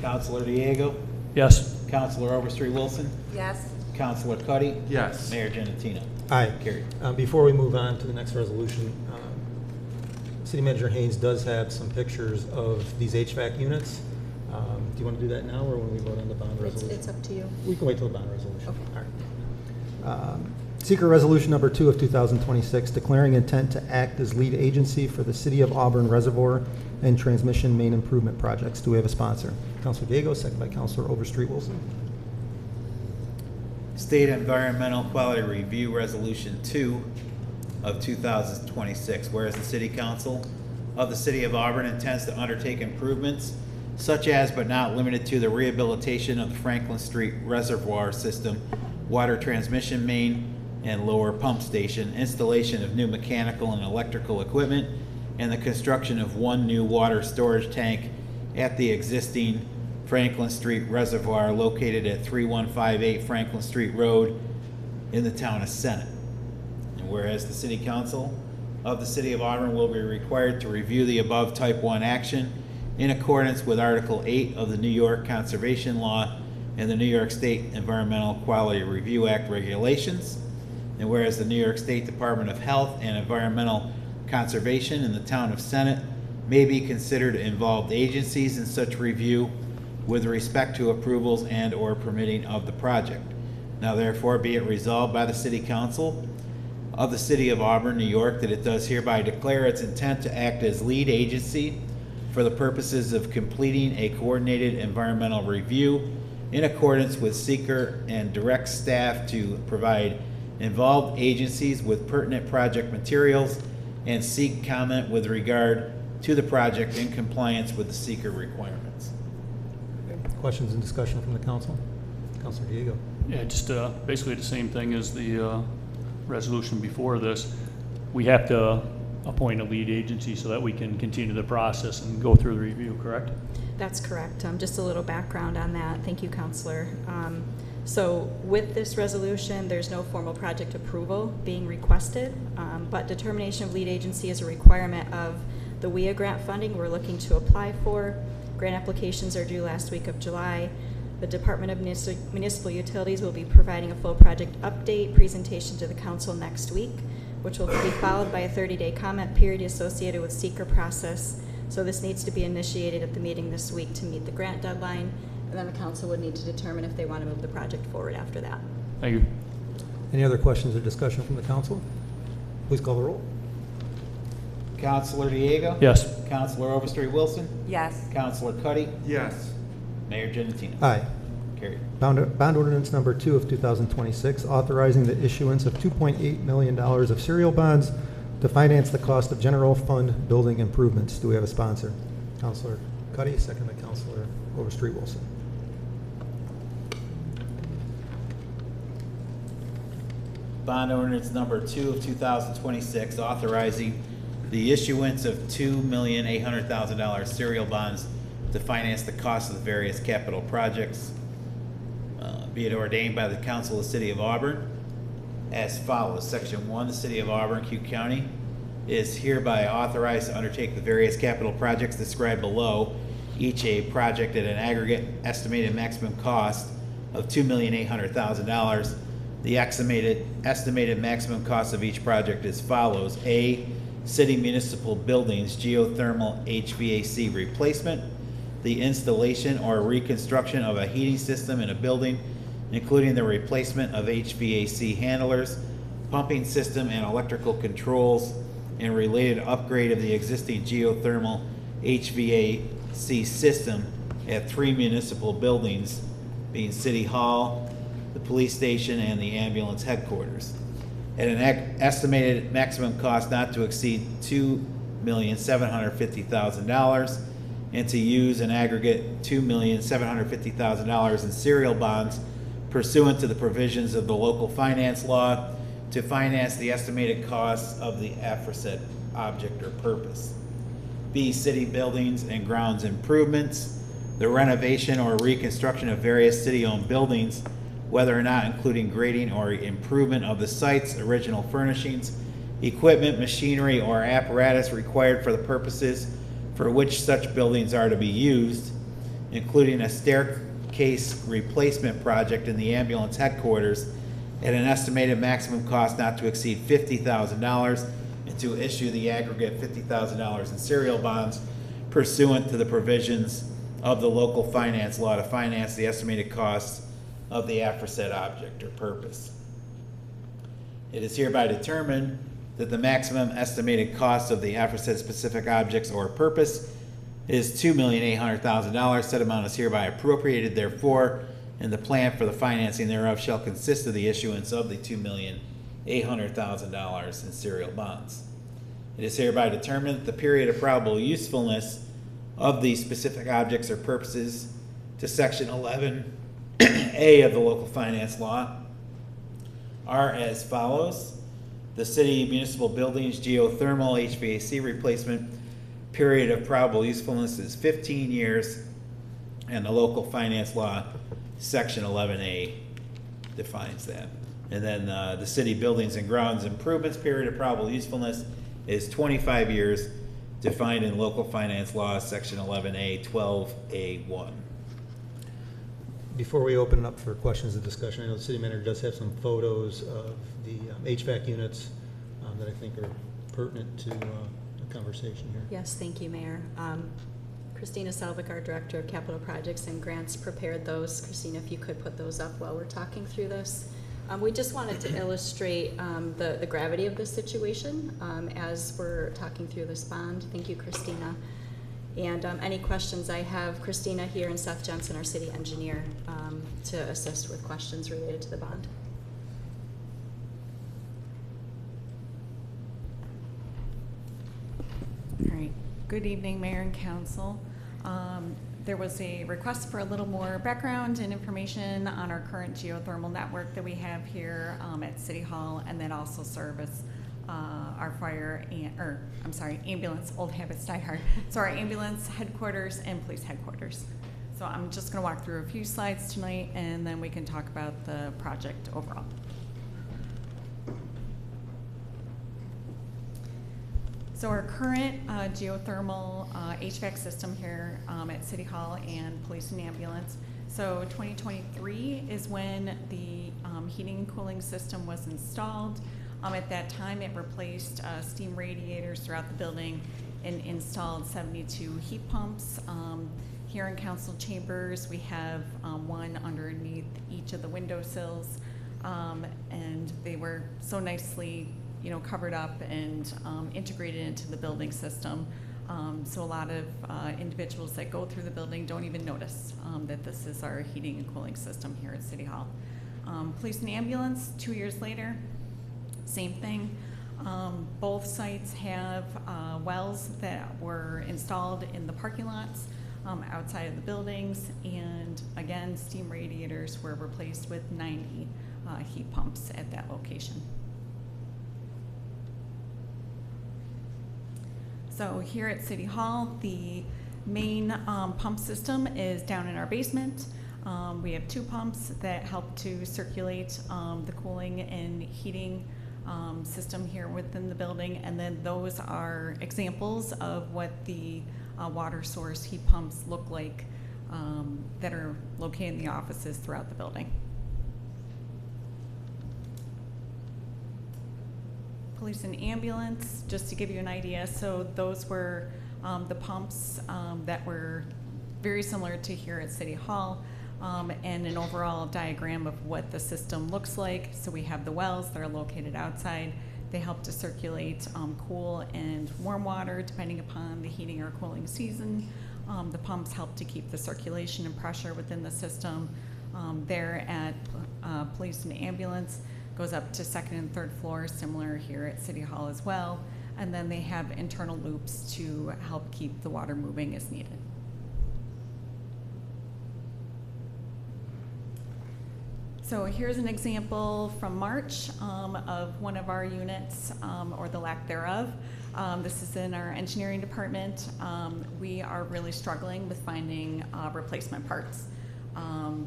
Councilor Diego? Yes. Councilor Overstreet Wilson? Yes. Councilor Cuddy? Yes. Mayor Genatino? Aye. Carried. Before we move on to the next resolution, City Manager Haynes does have some pictures of these HVAC units. Do you want to do that now or when we vote on the bond resolution? It's up to you. We can wait till the bond resolution. Okay. All right. Seeker Resolution Number 2 of 2026, declaring intent to act as lead agency for the City of Auburn Reservoir and Transmission Main Improvement Projects. Do we have a sponsor? Councilor Diego, second by Councilor Overstreet Wilson. State Environmental Quality Review Resolution 2 of 2026, whereas the City Council of the City of Auburn intends to undertake improvements such as but not limited to the rehabilitation of the Franklin Street Reservoir System, water transmission main, and lower pump station, installation of new mechanical and electrical equipment, and the construction of one new water storage tank at the existing Franklin Street Reservoir located at 3158 Franklin Street Road in the town of Senate. And whereas the City Council of the City of Auburn will be required to review the above Type 1 action in accordance with Article 8 of the New York Conservation Law and the New York State Environmental Quality Review Act regulations. And whereas the New York State Department of Health and Environmental Conservation in the town of Senate may be considered involved agencies in such review with respect to approvals and or permitting of the project. Now therefore be it resolved by the City Council of the City of Auburn, New York, that it does hereby declare its intent to act as lead agency for the purposes of completing a coordinated environmental review in accordance with seeker and direct staff to provide involved agencies with pertinent project materials and seek comment with regard to the project in compliance with the seeker requirements. Questions and discussion from the council? Councilor Diego. Yeah, just basically the same thing as the resolution before this. We have to appoint a lead agency so that we can continue the process and go through the review, correct? That's correct. Just a little background on that. Thank you, Counselor. So with this resolution, there's no formal project approval being requested, but determination of lead agency is a requirement of the WIA grant funding we're looking to apply for. Grant applications are due last week of July. The Department of Municipal Utilities will be providing a full project update presentation to the council next week, which will be followed by a 30-day comment period associated with seeker process. So this needs to be initiated at the meeting this week to meet the grant deadline, and then the council would need to determine if they want to move the project forward after that. Thank you. Any other questions or discussion from the council? Please call the roll. Counselor Diego? Yes. Counselor Overstreet Wilson? Yes. Counselor Cuddy? Yes. Mayor Genatino? Aye. Carried. Bond ordinance number 2 of 2026, authorizing the issuance of $2.8 million of serial bonds to finance the cost of general fund building improvements. Do we have a sponsor? Counselor Cuddy, second by Counselor Overstreet Wilson. Bond ordinance number 2 of 2026, authorizing the issuance of $2,800,000 serial bonds to finance the cost of the various capital projects. Be it ordained by the Council of the City of Auburn as follows. Section 1, the City of Auburn, Q County is hereby authorized to undertake the various capital projects described below, each a project at an aggregate estimated maximum cost of $2,800,000. The estimated maximum cost of each project is follows. A, city municipal buildings geothermal HVAC replacement, the installation or reconstruction of a heating system in a building, including the replacement of HVAC handlers, pumping system and electrical controls, and related upgrade of the existing geothermal HVAC system at 3 municipal buildings, being City Hall, the police station, and the ambulance headquarters, at an estimated maximum cost not to exceed $2,750,000, and to use an aggregate $2,750,000 in serial bonds pursuant to the provisions of the local finance law to finance the estimated costs of the aforesaid object or purpose. B, city buildings and grounds improvements, the renovation or reconstruction of various city-owned buildings, whether or not including grading or improvement of the site's original furnishings, equipment, machinery, or apparatus required for the purposes for which such buildings are to be used, including a staircase replacement project in the ambulance headquarters at an estimated maximum cost not to exceed $50,000, and to issue the aggregate $50,000 in serial bonds pursuant to the provisions of the local finance law to finance the estimated costs of the aforesaid object or purpose. It is hereby determined that the maximum estimated cost of the aforesaid specific objects or purpose is $2,800,000. Said amount is hereby appropriated, therefore, and the plan for the financing thereof shall consist of the issuance of the $2,800,000 in serial bonds. It is hereby determined that the period of probable usefulness of the specific objects or purposes to Section 11A of the local finance law are as follows. The city municipal buildings geothermal HVAC replacement period of probable usefulness is 15 years, and the local finance law Section 11A defines that. And then the city buildings and grounds improvements period of probable usefulness is 25 years, defined in local finance law Section 11A 12A1. Before we open it up for questions and discussion, I know the city manager does have some photos of the HVAC units that I think are pertinent to the conversation here. Yes, thank you, Mayor. Christina Selvik, our Director of Capital Projects and Grants, prepared those. Christina, if you could put those up while we're talking through this. We just wanted to illustrate the gravity of the situation as we're talking through this bond. Thank you, Christina. And any questions I have, Christina here and Seth Jensen, our city engineer, to assist with questions related to the bond. All right. Good evening, Mayor and Council. There was a request for a little more background and information on our current geothermal network that we have here at City Hall, and then also service our ambulance, old habits die hard. So our ambulance headquarters and police headquarters. So I'm just going to walk through a few slides tonight, and then we can talk about the project overall. So our current geothermal HVAC system here at City Hall and Police and Ambulance. So 2023 is when the heating and cooling system was installed. At that time, it replaced steam radiators throughout the building and installed 72 heat pumps. Here in council chambers, we have one underneath each of the windowsills. And they were so nicely, covered up and integrated into the building system. So a lot of individuals that go through the building don't even notice that this is our heating and cooling system here at City Hall. Police and ambulance, 2 years later, same thing. Both sites have wells that were installed in the parking lots outside of the buildings, and again, steam radiators were replaced with 90 heat pumps at that location. So here at City Hall, the main pump system is down in our basement. We have 2 pumps that help to circulate the cooling and heating system here within the building, and then those are examples of what the water source heat pumps look like that are located in the offices throughout the building. Police and ambulance, just to give you an idea, so those were the pumps that were very similar to here at City Hall, and an overall diagram of what the system looks like. So we have the wells that are located outside. They help to circulate cool and warm water depending upon the heating or cooling season. The pumps help to keep the circulation and pressure within the system. There at police and ambulance goes up to 2nd and 3rd floor, similar here at City Hall as well. And then they have internal loops to help keep the water moving as needed. So here's an example from March of one of our units, or the lack thereof. This is in our engineering department. We are really struggling with finding replacement parts.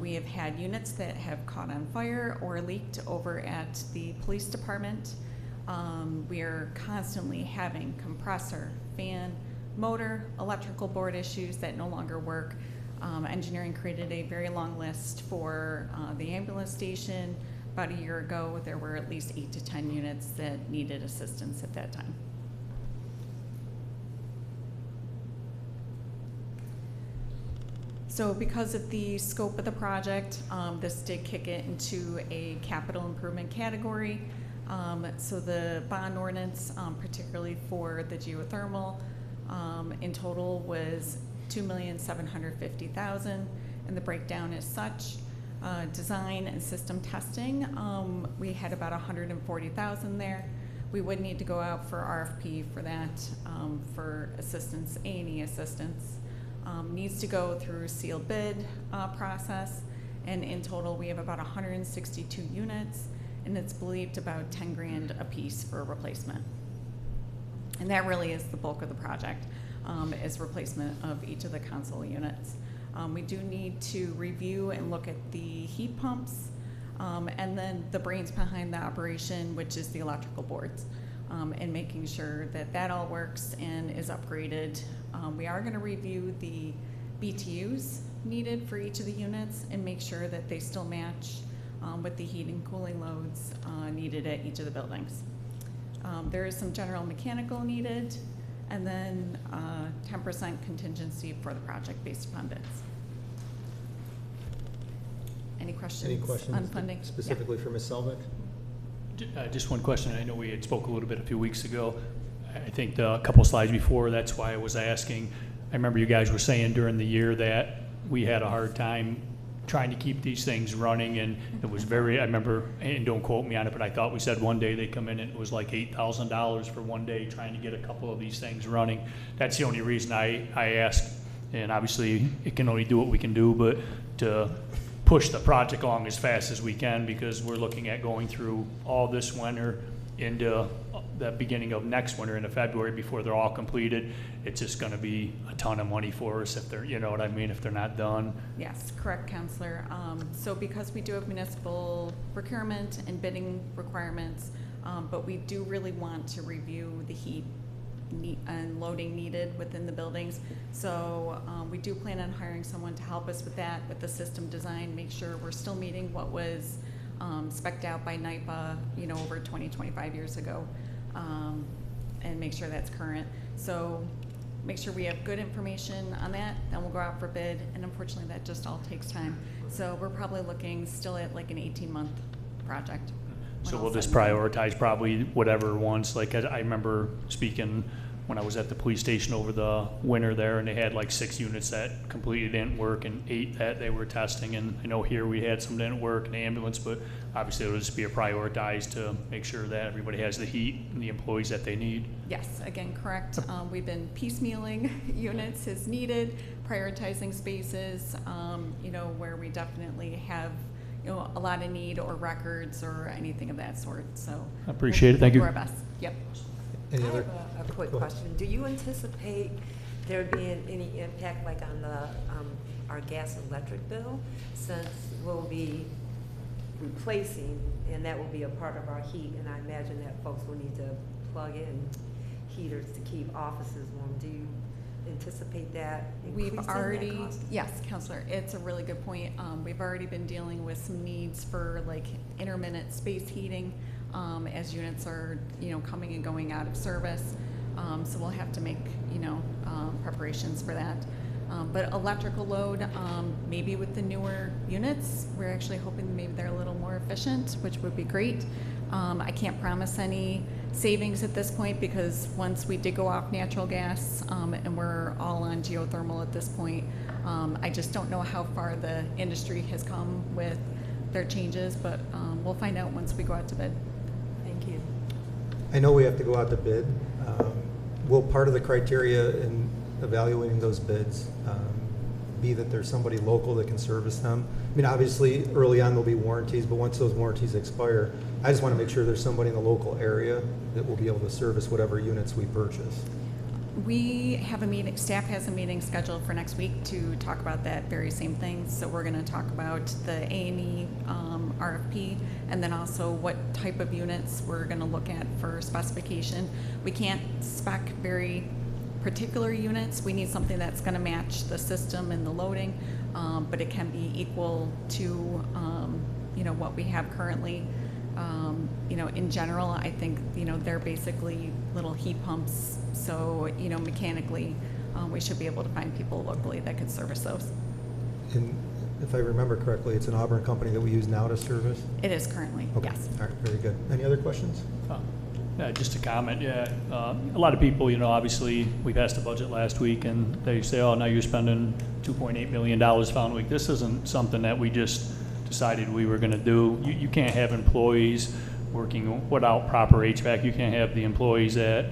We have had units that have caught on fire or leaked over at the police department. We are constantly having compressor, fan, motor, electrical board issues that no longer work. Engineering created a very long list for the ambulance station. About a year ago, there were at least 8 to 10 units that needed assistance at that time. So because of the scope of the project, this did kick it into a capital improvement category. So the bond ordinance, particularly for the geothermal, in total was $2,750,000, and the breakdown is such. Design and system testing, we had about $140,000 there. We would need to go out for RFP for that, for assistance, A&E assistance. Needs to go through sealed bid process, and in total we have about 162 units, and it's believed about 10 grand a piece for a replacement. And that really is the bulk of the project, is replacement of each of the console units. We do need to review and look at the heat pumps, and then the brains behind the operation, which is the electrical boards, and making sure that that all works and is upgraded. We are going to review the BTUs needed for each of the units and make sure that they still match with the heat and cooling loads needed at each of the buildings. There is some general mechanical needed, and then 10% contingency for the project based upon bids. Any questions on funding? Specifically for Ms. Selvik? Just one question. I know we had spoke a little bit a few weeks ago. I think a couple slides before, that's why I was asking. I remember you guys were saying during the year that we had a hard time trying to keep these things running, and it was very, I remember, and don't quote me on it, but I thought we said one day they come in and it was like $8,000 for one day trying to get a couple of these things running. That's the only reason I asked, and obviously it can only do what we can do, but to push the project along as fast as we can, because we're looking at going through all this winter into the beginning of next winter into February before they're all completed. It's just going to be a ton of money for us if they're, you know what I mean, if they're not done. Yes, correct, Counselor. So because we do have municipal procurement and bidding requirements, but we do really want to review the heat and loading needed within the buildings. So we do plan on hiring someone to help us with that, with the system design, make sure we're still meeting what was spec'd out by NYPA, you know, over 20, 25 years ago, and make sure that's current. So make sure we have good information on that, then we'll go out for bid, and unfortunately that just all takes time. So we're probably looking still at like an 18-month project. So when we'll all's just said and done. prioritize probably whatever ones, like I remember speaking when I was at the police station over the winter there, and they had like 6 units that completely didn't work and 8 that they were testing, and I know here we had some didn't work in the ambulance, but obviously it'll just be a prioritized to make sure that everybody has the heat and the employees that they need. Yes, again, correct. We've been piecemealing units as needed, prioritizing spaces, where we definitely have, a lot of need or records or anything of that sort, so. I appreciate it. Thank you. We'll do our best, yep. Any I other? have a quick question. Do you anticipate there being any impact like on the, our gas and electric bill? Since we'll be replacing, and that will be a part of our heat, and I imagine that folks will need to plug in heaters to keep offices warm. Do you anticipate that We've increasing that already, cost? yes, Counselor, it's a really good point. We've already been dealing with some needs for like intermittent space heating as units are, coming and going out of service. So we'll have to make, preparations for that. But electrical load, maybe with the newer units, we're actually hoping maybe they're a little more efficient, which would be great. I can't promise any savings at this point because once we did go off natural gas and we're all on geothermal at this point, I just don't know how far the industry has come with their changes, but we'll find out once we go out to bid. Thank you. I know we have to go out to bid. Will part of the criteria in evaluating those bids be that there's somebody local that can service them? I mean, obviously, early on there'll be warranties, but once those warranties expire, I just want to make sure there's somebody in the local area that will be able to service whatever units we purchase. We have a meeting, staff has a meeting scheduled for next week to talk about that very same thing. So we're going to talk about the A&E RFP and then also what type of units we're going to look at for specification. We can't spec very particular units. We need something that's going to match the system and the loading, but it can be equal to what we have currently. In general, I think, they're basically little heat pumps. So, mechanically, we should be able to find people locally that could service those. And if I remember correctly, it's an Auburn company that we use now to service? It is currently, Okay. yes. All right, very good. Any other questions? Yeah, just a comment, a lot of people, obviously, we passed the budget last week, and they say, oh, now you're spending $2.8 million following week. This isn't something that we just decided we were going to do. You can't have employees working without proper HVAC. You can't have the employees at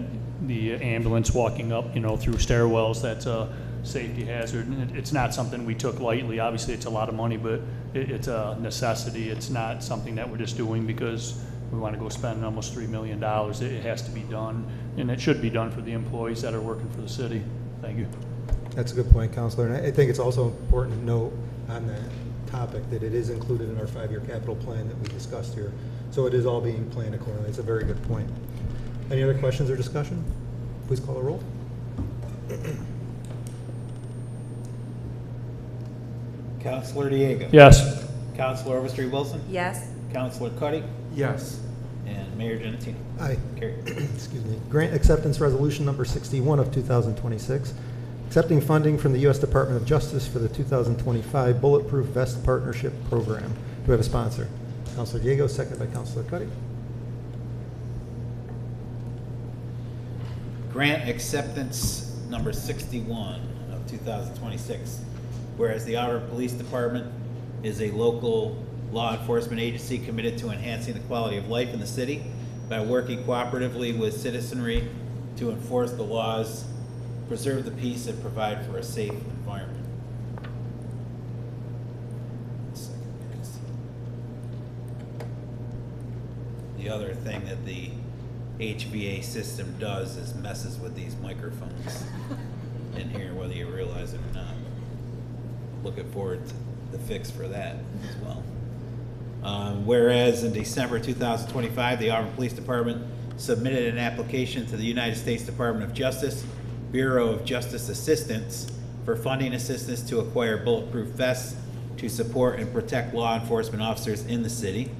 the ambulance walking up, through stairwells. That's a safety hazard. And it's not something we took lightly. Obviously, it's a lot of money, but it's a necessity. It's not something that we're just doing because we want to go spend almost $3 million. It has to be done, and it should be done for the employees that are working for the city. Thank you. That's a good point, Counselor. And I think it's also important to note on that topic that it is included in our 5-year capital plan that we discussed here. So it is all being planned accordingly. It's a very good point. Any other questions or discussion? Please call the roll. Counselor Diego? Yes. Counselor Overstreet Wilson? Yes. Counselor Cuddy? Yes. And Mayor Genatino? Aye. Carried. Excuse me. Grant acceptance resolution number 61 of 2026, accepting funding from the U.S. Department of Justice for the 2025 Bulletproof Vest Partnership Program. Do we have a sponsor? Counselor Diego, seconded by Counselor Cuddy. Grant acceptance number 61 of 2026. Whereas the Auburn Police Department is a local law enforcement agency committed to enhancing the quality of life in the city by working cooperatively with citizenry to enforce the laws, preserve the peace, and provide for a safe environment. The other thing that the HVA system does is messes with these microphones in here, whether you realize it or not. Looking forward to the fix for that as well. Whereas in December 2025, the Auburn Police Department submitted an application to the United States Department of Justice, Bureau of Justice Assistance, for funding assistance to acquire bulletproof vests to support and protect law enforcement officers in the city.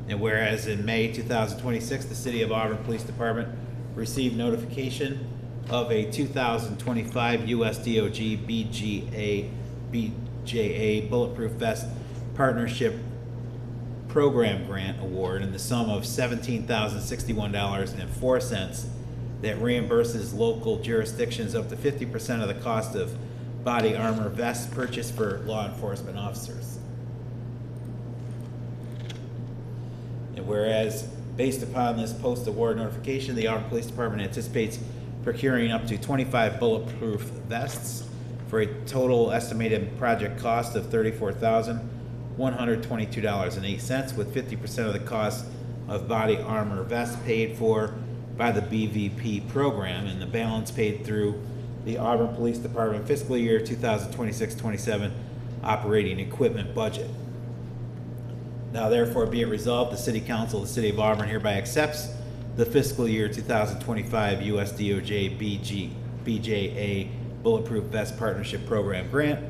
And whereas in May 2026, the City of Auburn Police Department received notification of a 2025 U.S. DOG BJA Bulletproof Vest Partnership Program Grant Award in the sum of $17,061.04 that reimburses local jurisdictions up to 50% of the cost of body armor vests purchased for law enforcement officers. And whereas, based upon this post-award notification, the Auburn Police Department anticipates procuring up to 25 bulletproof vests for a total estimated project cost of $34,122.08, with 50% of the cost of body armor vests paid for by the BVP program, and the balance paid through the Auburn Police Department fiscal year 2026-27 operating equipment budget. Now therefore be it resolved, the City Council of the City of Auburn hereby accepts the fiscal year 2025 US DOJ BJA Bulletproof Vest Partnership Program Grant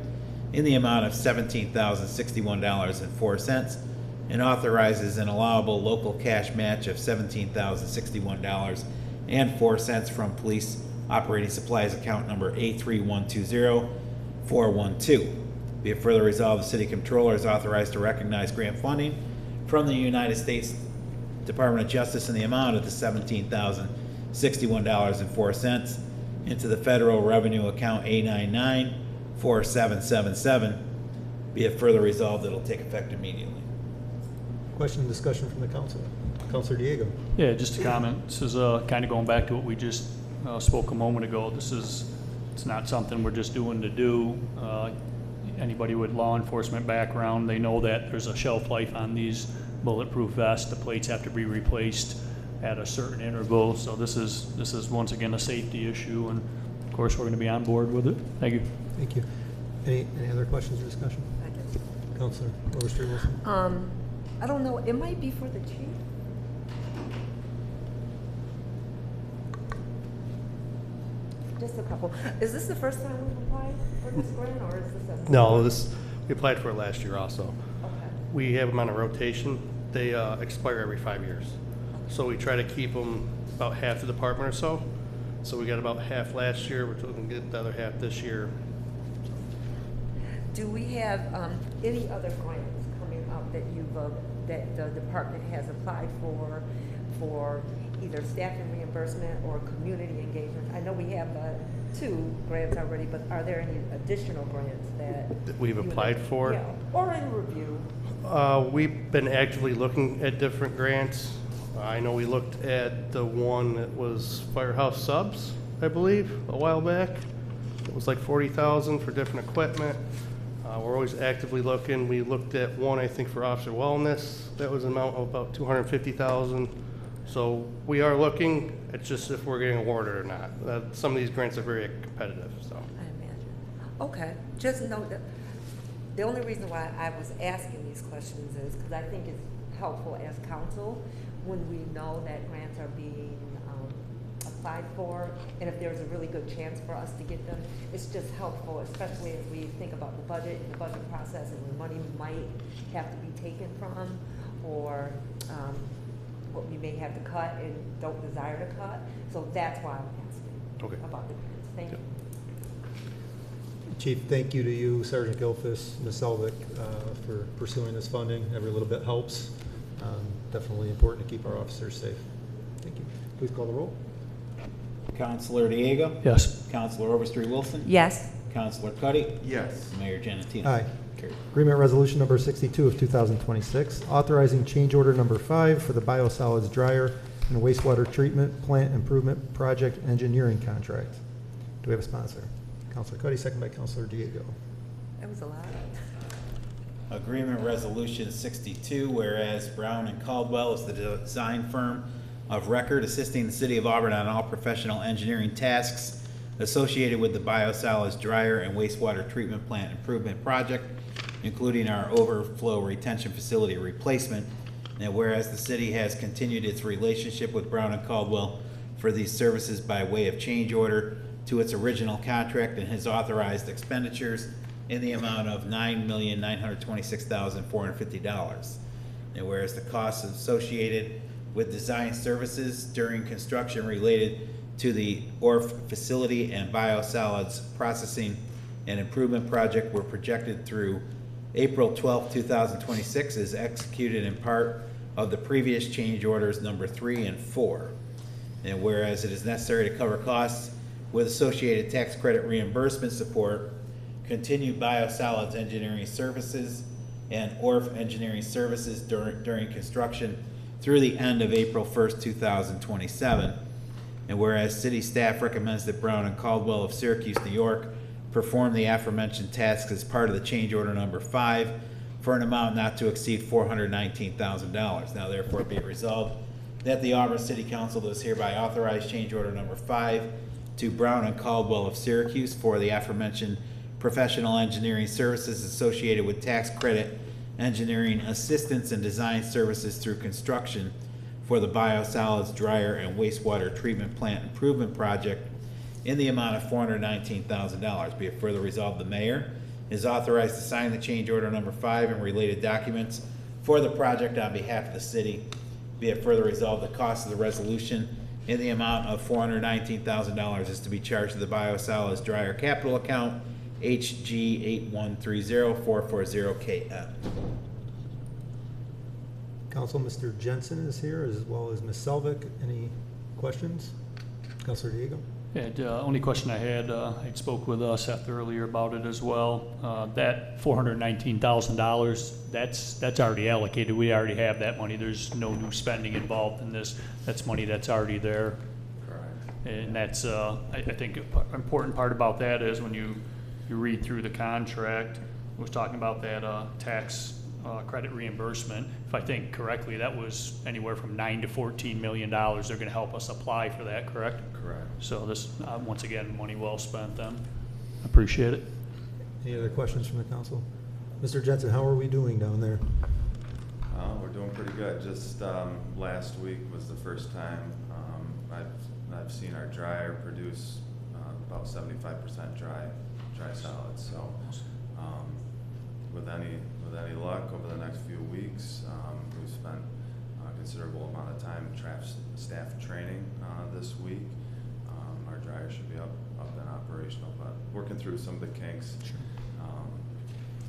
in the amount of $17,061.04 and authorizes an allowable local cash match of $17,061.04 from Police Operating Supplies account number A3120412. Be it further resolved, the City Controller is authorized to recognize grant funding from the United States Department of Justice in the amount of the $17,061.04 into the Federal Revenue account A994777. Be it further resolved, it'll take effect immediately. Question and discussion from the council. Councilor Diego. Yeah, just a comment. This is kind of going back to what we just spoke a moment ago. It's not something we're just doing to do. Anybody with law enforcement background, they know that there's a shelf life on these bulletproof vests. The plates have to be replaced at a certain interval. So this is once again a safety issue, and of course we're going to be on board with it. Thank you. Thank you. Any other questions or discussion? Councilor Overstreet Wilson. I don't know, it might be for the chief. Just a couple. Is this the first time we've applied for this grant, or is this a? No, we applied for it last year also. Okay. We have them on a rotation. They expire every 5 years. So we try to keep them about half the department or so. So we got about half last year, we're going to get the other half this year. Do we have any other grants coming up that that the department has applied for either staffing reimbursement or community engagement? I know we have 2 grants already, but are there any additional grants that we've applied for? Yeah, or in review? We've been actively looking at different grants. I know we looked at the one that was Firehouse Subs, I believe, a while back. It was like $40,000 for different equipment. We're always actively looking. We looked at one, I think, for officer wellness. That was an amount of about $250,000. So we are looking. It's just if we're getting awarded or not. Some of these grants are very competitive. So I imagine. Okay. Just note that the only reason why I was asking these questions is because I think it's helpful as council when we know that grants are being applied for, and if there's a really good chance for us to get them, it's just helpful, especially as we think about the budget and the budget process and when money might have to be taken from, or what we may have to cut and don't desire to cut. So that's why I'm asking about the grants. Thank you. Chief, thank you to you, Sergeant Gilfus, Ms. Selvik, for pursuing this funding. Every little bit helps. Definitely important to keep our officers safe. Thank you. Please call the roll. Councilor Diego? Yes. Councilor Overstreet Wilson? Yes. Councilor Cuddy? Yes. Mayor Genatino? Aye. Carried. Agreement Resolution Number 62 of 2026, authorizing change order number 5 for the biosolids dryer and wastewater treatment plant improvement project engineering contract. Do we have a sponsor? Councilor Cuddy, second by Councilor Diego. That was a lot. Agreement Resolution 62, whereas Brown and Caldwell is the design firm of record assisting the City of Auburn on all professional engineering tasks associated with the biosolids dryer and wastewater treatment plant improvement project, including our overflow retention facility replacement. And whereas the city has continued its relationship with Brown and Caldwell for these services by way of change order to its original contract and has authorized expenditures in the amount of $9,926,450. And whereas the costs associated with design services during construction related to the ORF facility and biosolids processing and improvement project were projected through April 12, 2026, is executed in part of the previous change orders number 3 and 4. And whereas it is necessary to cover costs with associated tax credit reimbursement support, continued biosolids engineering services and ORF engineering services during construction through the end of April 1st, 2027. And whereas city staff recommends that Brown and Caldwell of Syracuse, New York, perform the aforementioned tasks as part of the change order number 5 for an amount not to exceed $419,000. Now therefore be it resolved that the Auburn City Council does hereby authorize change order number 5 to Brown and Caldwell of Syracuse for the aforementioned professional engineering services associated with tax credit engineering assistance and design services through construction for the biosolids dryer and wastewater treatment plant improvement project in the amount of $419,000. Be it further resolved, the mayor is authorized to sign the change order number 5 and related documents for the project on behalf of the city. Be it further resolved, the cost of the resolution in the amount of $419,000 is to be charged to the biosolids dryer capital account HG8130440KM. Council, Mr. Jensen is here, as well as Ms. Selvik. Any questions? Councilor Diego? Yeah, the only question I had, I spoke with Seth earlier about it as well. That $419,000, that's already allocated. We already have that money. There's no new spending involved in this. That's money that's already there. Correct. And that's, I think, an important part about that is when you read through the contract, it was talking about that tax credit reimbursement. If I think correctly, that was anywhere from $9 to $14 million. They're going to help us apply for that, correct? Correct. So this, once again, money well spent then. Appreciate it. Any other questions from the council? Mr. Jensen, how are we doing down there? We're doing pretty good. Just last week was the first time I've seen our dryer produce about 75% dry solids. So with any luck, over the next few weeks, we've spent a considerable amount of time staff training this week. Our dryer should be up and operational, but working through some of the kinks.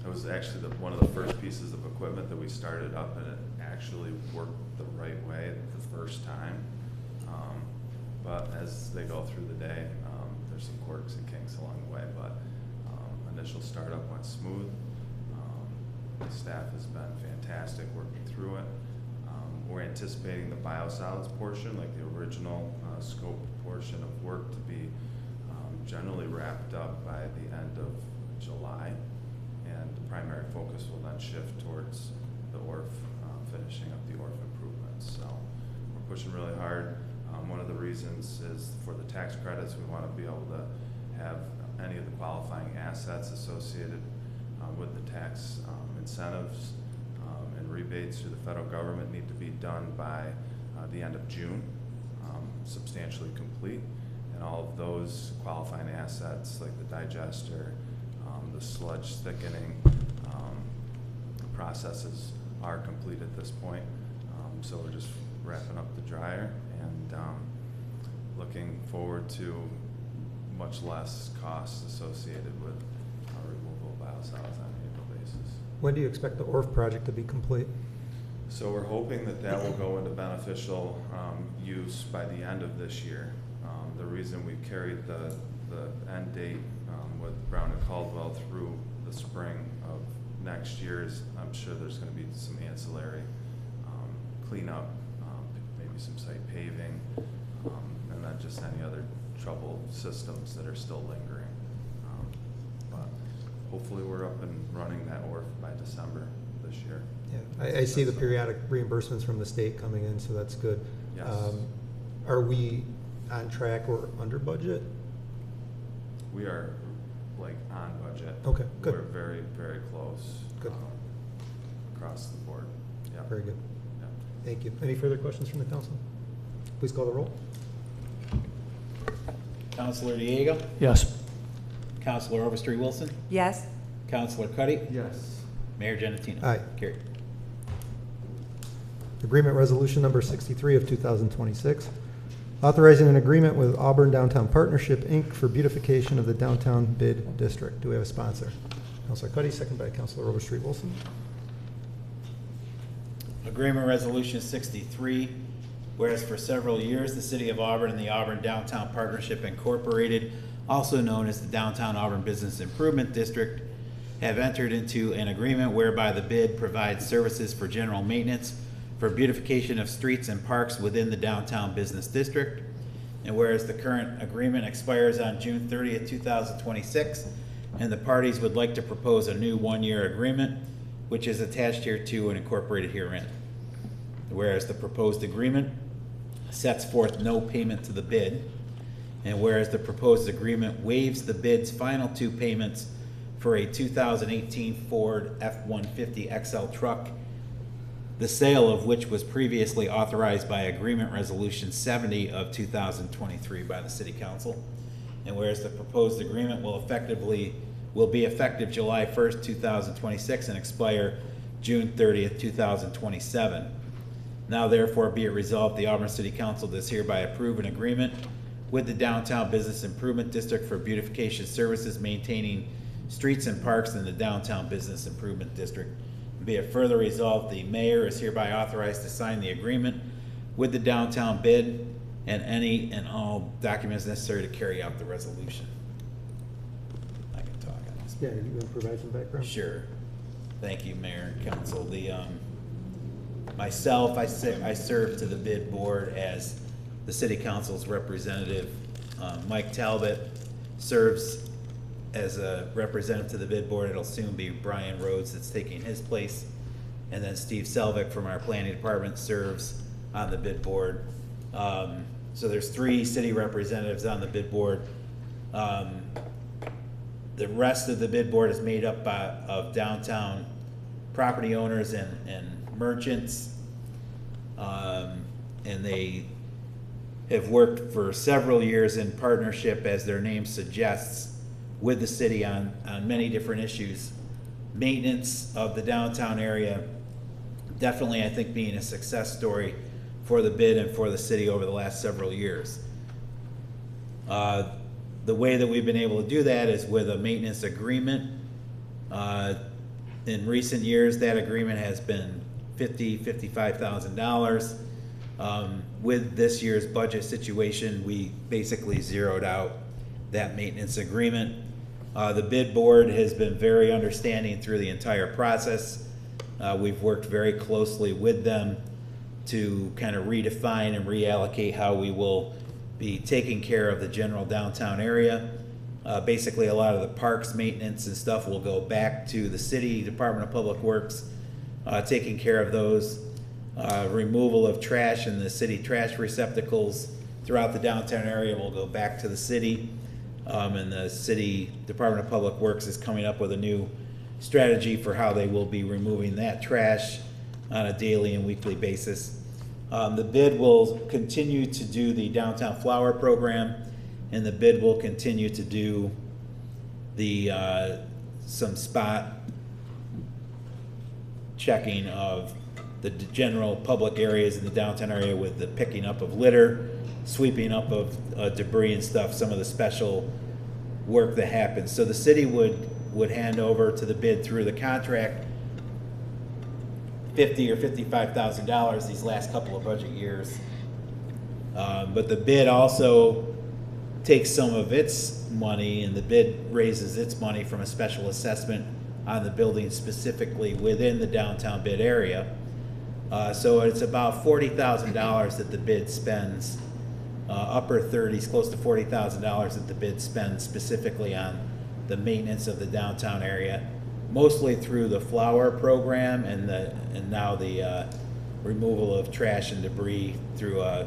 It was actually one of the first pieces of equipment that we started up, and it actually worked the right way the first time. But as they go through the day, there's some quirks and kinks along the way, but initial startup went smooth. The staff has been fantastic working through it. We're anticipating the biosolids portion, like the original scope portion of work, to be generally wrapped up by the end of July. And the primary focus will then shift towards the ORF, finishing up the ORF improvements. So we're pushing really hard. One of the reasons is for the tax credits, we want to be able to have any of the qualifying assets associated with the tax incentives and rebates through the federal government need to be done by the end of June, substantially complete. And all of those qualifying assets, like the digester, the sludge thickening processes, are complete at this point. So we're just wrapping up the dryer and looking forward to much less costs associated with removal of biosolids on an annual basis. When do you expect the ORF project to be complete? So we're hoping that will go into beneficial use by the end of this year. The reason we carried the end date with Brown and Caldwell through the spring of next year is I'm sure there's going to be some ancillary cleanup, maybe some site paving, and then just any other trouble systems that are still lingering. But hopefully we're up and running that ORF by December this year. Yeah, I see the periodic reimbursements from the state coming in, so that's good. Yes. Are we on track or under budget? We are like on budget. Okay, good. We're very, very close. Good. Across the board. Yeah. Very good. Yeah. Thank you. Any further questions from the council? Please call the roll. Councilor Diego? Yes. Councilor Overstreet Wilson? Yes. Councilor Cuddy? Yes. Mayor Genatino? Aye. Carried. Agreement Resolution Number 63 of 2026, authorizing an agreement with Auburn Downtown Partnership, Inc. for beautification of the downtown bid district. Do we have a sponsor? Counselor Cuddy, second by Counselor Overstreet Wilson. Agreement Resolution 63, whereas for several years, the City of Auburn and the Auburn Downtown Partnership Incorporated, also known as the Downtown Auburn Business Improvement District, have entered into an agreement whereby the bid provides services for general maintenance for beautification of streets and parks within the Downtown Business District. And whereas the current agreement expires on June 30th, 2026, and the parties would like to propose a new one-year agreement, which is attached here to and incorporated herein. Whereas the proposed agreement sets forth no payment to the bid, and whereas the proposed agreement waives the bid's final two payments for a 2018 Ford F-150 XL truck, the sale of which was previously authorized by Agreement Resolution 70 of 2023 by the City Council, and whereas the proposed agreement will be effective July 1st, 2026 and expire June 30th, 2027. Now therefore be it resolved, the Auburn City Council does hereby approve an agreement with the Downtown Business Improvement District for beautification services maintaining streets and parks in the Downtown Business Improvement District. Be it further resolved, the mayor is hereby authorized to sign the agreement with the downtown bid and any and all documents necessary to carry out the resolution. I can talk on this. Yeah, you want to provide some background? Sure. Thank you, Mayor and Council. Myself, I serve to the bid board as the City Council's representative. Mike Talbot serves as a representative to the bid board. It'll soon be Brian Rhodes that's taking his place. And then Steve Selvik from our planning department serves on the bid board. So there's 3 city representatives on the bid board. The rest of the bid board is made up of downtown property owners and merchants. And they have worked for several years in partnership, as their name suggests, with the city on many different issues. Maintenance of the downtown area, definitely I think being a success story for the bid and for the city over the last several years. The way that we've been able to do that is with a maintenance agreement. In recent years, that agreement has been $55,000. With this year's budget situation, we basically zeroed out that maintenance agreement. The bid board has been very understanding through the entire process. We've worked very closely with them to kind of redefine and reallocate how we will be taking care of the general downtown area. Basically, a lot of the parks maintenance and stuff will go back to the city Department of Public Works, taking care of those. Removal of trash in the city trash receptacles throughout the downtown area will go back to the city. And the city Department of Public Works is coming up with a new strategy for how they will be removing that trash on a daily and weekly basis. The bid will continue to do the downtown flower program, and the bid will continue to do the some spot checking of the general public areas in the downtown area with the picking up of litter, sweeping up of debris and stuff, some of the special work that happens. So the city would hand over to the bid through the contract $50,000 or $55,000 these last couple of budget years. But the bid also takes some of its money, and the bid raises its money from a special assessment on the building specifically within the downtown bid area. So it's about $40,000 that the bid spends, upper 30s, close to $40,000 that the bid spends specifically on the maintenance of the downtown area, mostly through the flower program and now the removal of trash and debris through a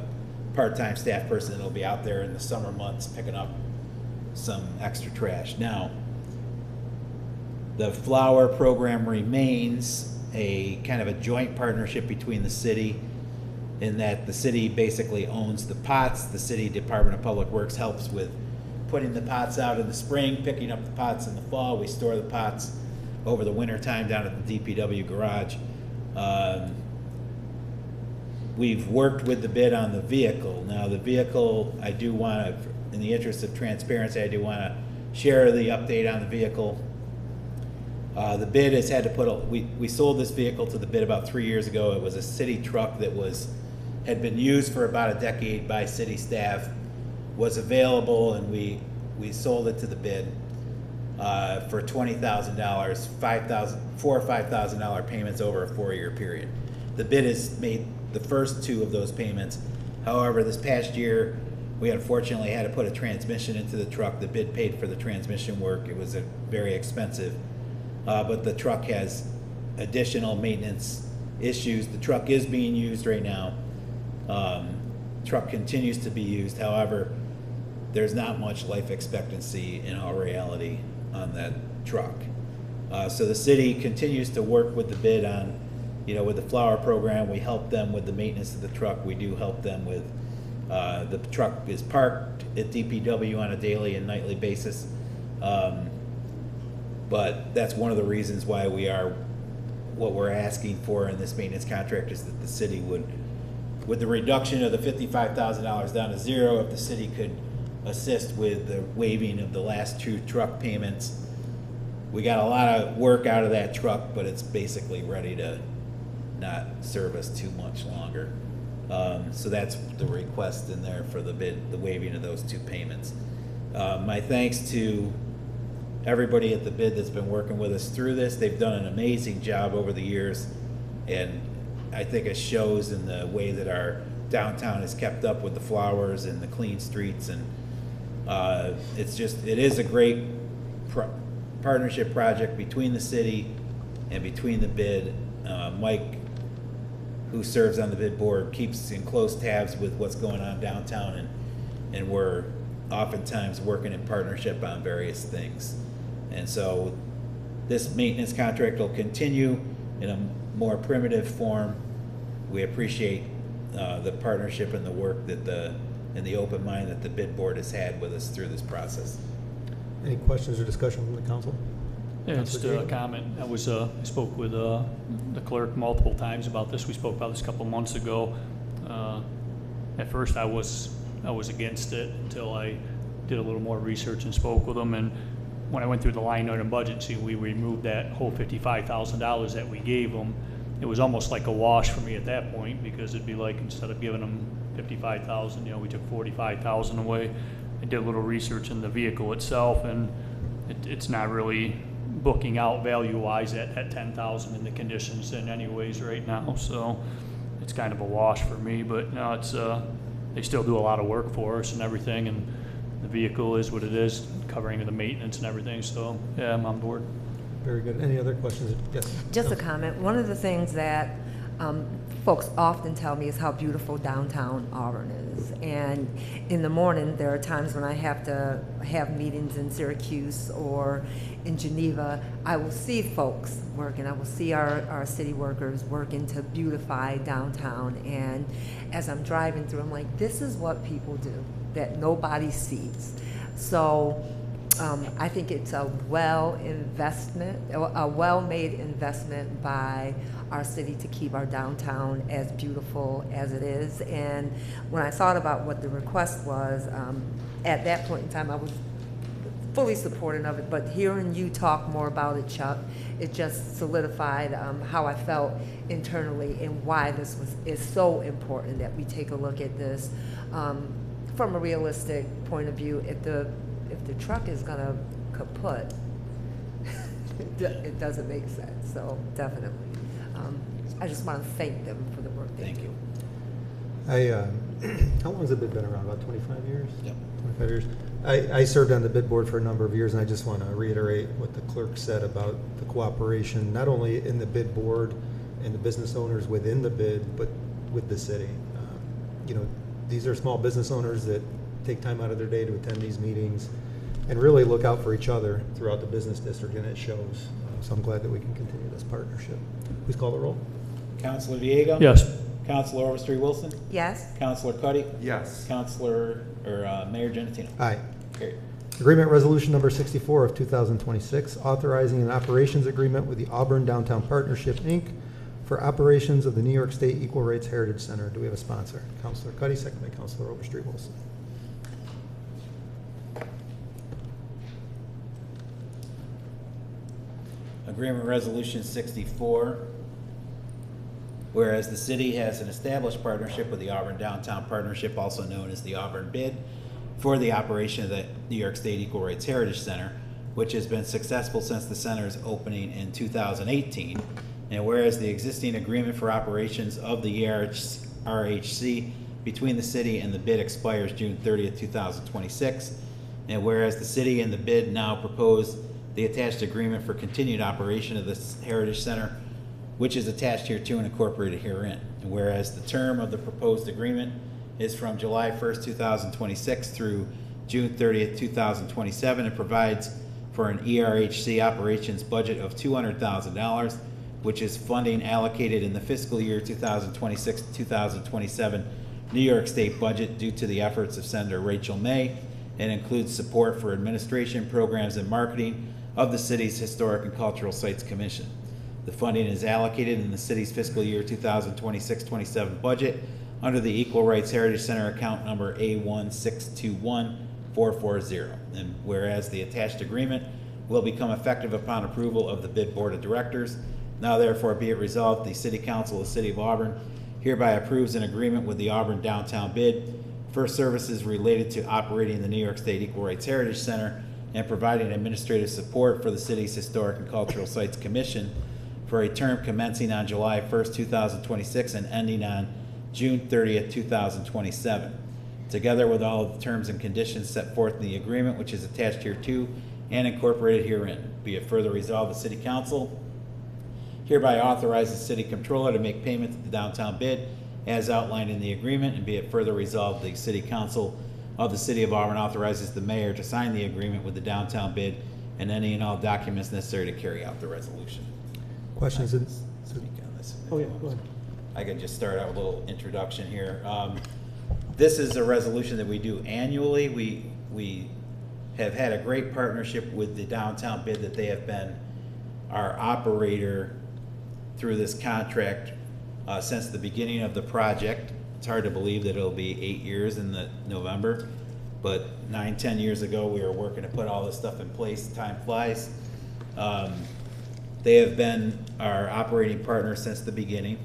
part-time staff person that'll be out there in the summer months picking up some extra trash. Now, the flower program remains a kind of a joint partnership between the city, in that the city basically owns the pots. The city Department of Public Works helps with putting the pots out in the spring, picking up the pots in the fall. We store the pots over the winter time down at the DPW garage. We've worked with the bid on the vehicle. Now the vehicle, I do want to, in the interest of transparency, I do want to share the update on the vehicle. The bid has had to put, we sold this vehicle to the bid about 3 years ago. It was a city truck that had been used for about a decade by city staff, was available, and we sold it to the bid for $20,000, $4,000 or $5,000 payments over a 4-year period. The bid has made the first 2 of those payments. However, this past year, we unfortunately had to put a transmission into the truck. The bid paid for the transmission work. It was very expensive. But the truck has additional maintenance issues. The truck is being used right now. Truck continues to be used. However, there's not much life expectancy in all reality on that truck. So the city continues to work with the bid on, with the flower program. We help them with the maintenance of the truck. We do help them with, the truck is parked at DPW on a daily and nightly basis. But that's one of the reasons why what we're asking for in this maintenance contract is that the city would, with the reduction of the $55,000 down to 0, if the city could assist with the waiving of the last 2 truck payments. We got a lot of work out of that truck, but it's basically ready to not serve us too much longer. So that's the request in there for the bid, the waiving of those 2 payments. My thanks to everybody at the bid that's been working with us through this. They've done an amazing job over the years, and I think it shows in the way that our downtown is kept up with the flowers and the clean streets, and it is a great partnership project between the city and between the bid. Mike, who serves on the bid board, keeps in close tabs with what's going on downtown, and we're oftentimes working in partnership on various things. And so this maintenance contract will continue in a more primitive form. We appreciate the partnership and the work and the open mind that the bid board has had with us through this process. Any questions or discussion from the council? Yeah, just a comment. I spoke with the clerk multiple times about this. We spoke about this a couple months ago. At first, I was against it until I did a little more research and spoke with them. And when I went through the line item budget, we removed that whole $55,000 that we gave them. It was almost like a wash for me at that point, because it'd be like, instead of giving them $55,000, we took $45,000 away. I did a little research in the vehicle itself, and it's not really booking out value-wise at $10,000 in the conditions in anyways right now. So it's kind of a wash for me, but no, it's they still do a lot of work for us and everything, and the vehicle is what it is, covering the maintenance and everything. So yeah, I'm on board. Very good. Any other questions? Yes. Just a comment. One of the things that folks often tell me is how beautiful downtown Auburn is. And in the morning, there are times when I have to have meetings in Syracuse or in Geneva. I will see folks working. I will see our city workers working to beautify downtown. And as I'm driving through, I'm like, this is what people do that nobody sees. So I think it's a well-made investment by our city to keep our downtown as beautiful as it is. And when I thought about what the request was, at that point in time, I was fully supportive of it. But hearing you talk more about it, Chuck, it just solidified how I felt internally and why this is so important that we take a look at this from a realistic point of view. If the truck is gonna kaput, it doesn't make sense. So definitely, I just want to thank them for the work they do. How long has the bid been around? About 25 years? Yep. 25 years. I served on the bid board for a number of years, and I just want to reiterate what the clerk said about the cooperation, not only in the bid board and the business owners within the bid, but with the city. These are small business owners that take time out of their day to attend these meetings and really look out for each other throughout the business district, and it shows. So I'm glad that we can continue this partnership. Please call the roll. Councilor Diego? Yes. Councilor Overstreet Wilson? Yes. Councilor Cuddy? Yes. Mayor Genatino? Aye. Carried. Agreement Resolution Number 64 of 2026, authorizing an operations agreement with the Auburn Downtown Partnership, Inc. for operations of the New York State Equal Rights Heritage Center. Do we have a sponsor? Councilor Cuddy, second by Councilor Overstreet Wilson. Agreement Resolution 64. Whereas the city has an established partnership with the Auburn Downtown Partnership, also known as the Auburn Bid, for the operation of the New York State Equal Rights Heritage Center, which has been successful since the center's opening in 2018. And whereas the existing agreement for operations of the RHC between the city and the bid expires June 30th, 2026. And whereas the city and the bid now propose the attached agreement for continued operation of this Heritage Center, which is attached here to and incorporated herein. And whereas the term of the proposed agreement is from July 1st, 2026 through June 30th, 2027, and provides for an ERHC operations budget of $200,000, which is funding allocated in the fiscal year 2026-2027 New York State budget due to the efforts of Senator Rachel May, and includes support for administration, programs, and marketing of the city's Historic and Cultural Sites Commission. The funding is allocated in the city's fiscal year 2026-27 budget under the Equal Rights Heritage Center account number A1621440. And whereas the attached agreement will become effective upon approval of the bid board of directors, now therefore be it resolved, the City Council of the City of Auburn hereby approves an agreement with the Auburn Downtown Bid for services related to operating the New York State Equal Rights Heritage Center and providing administrative support for the city's Historic and Cultural Sites Commission for a term commencing on July 1st, 2026 and ending on June 30th, 2027, together with all of the terms and conditions set forth in the agreement, which is attached hereto and incorporated herein. Be it further resolved, the City Council hereby authorizes the City Controller to make payment to the downtown bid as outlined in the agreement, and be it further resolved, the City Council of the City of Auburn authorizes the mayor to sign the agreement with the downtown bid and any and all documents necessary to carry out the resolution. Questions? Oh, yeah, go ahead. I could just start out with a little introduction here. This is a resolution that we do annually. We have had a great partnership with the downtown bid, that they have been our operator through this contract since the beginning of the project. It's hard to believe that it'll be 8 years in November, but 9-10 years ago we were working to put all this stuff in place. Time flies. They have been our operating partner since the beginning.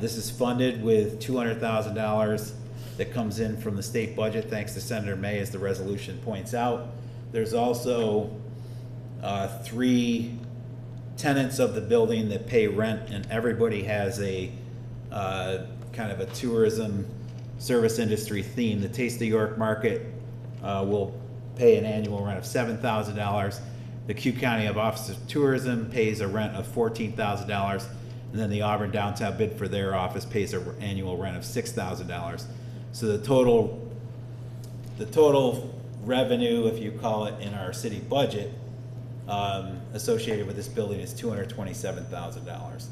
This is funded with $200,000 that comes in from the state budget, thanks to Senator May, as the resolution points out. There's also 3 tenants of the building that pay rent, and everybody has a kind of a tourism service industry theme. The Taste of York Market will pay an annual rent of $7,000. The Q County Office of Tourism pays a rent of $14,000, and then the Auburn Downtown Bid for their office pays an annual rent of $6,000. So the total revenue, if you call it, in our city budget associated with this building is $227,000.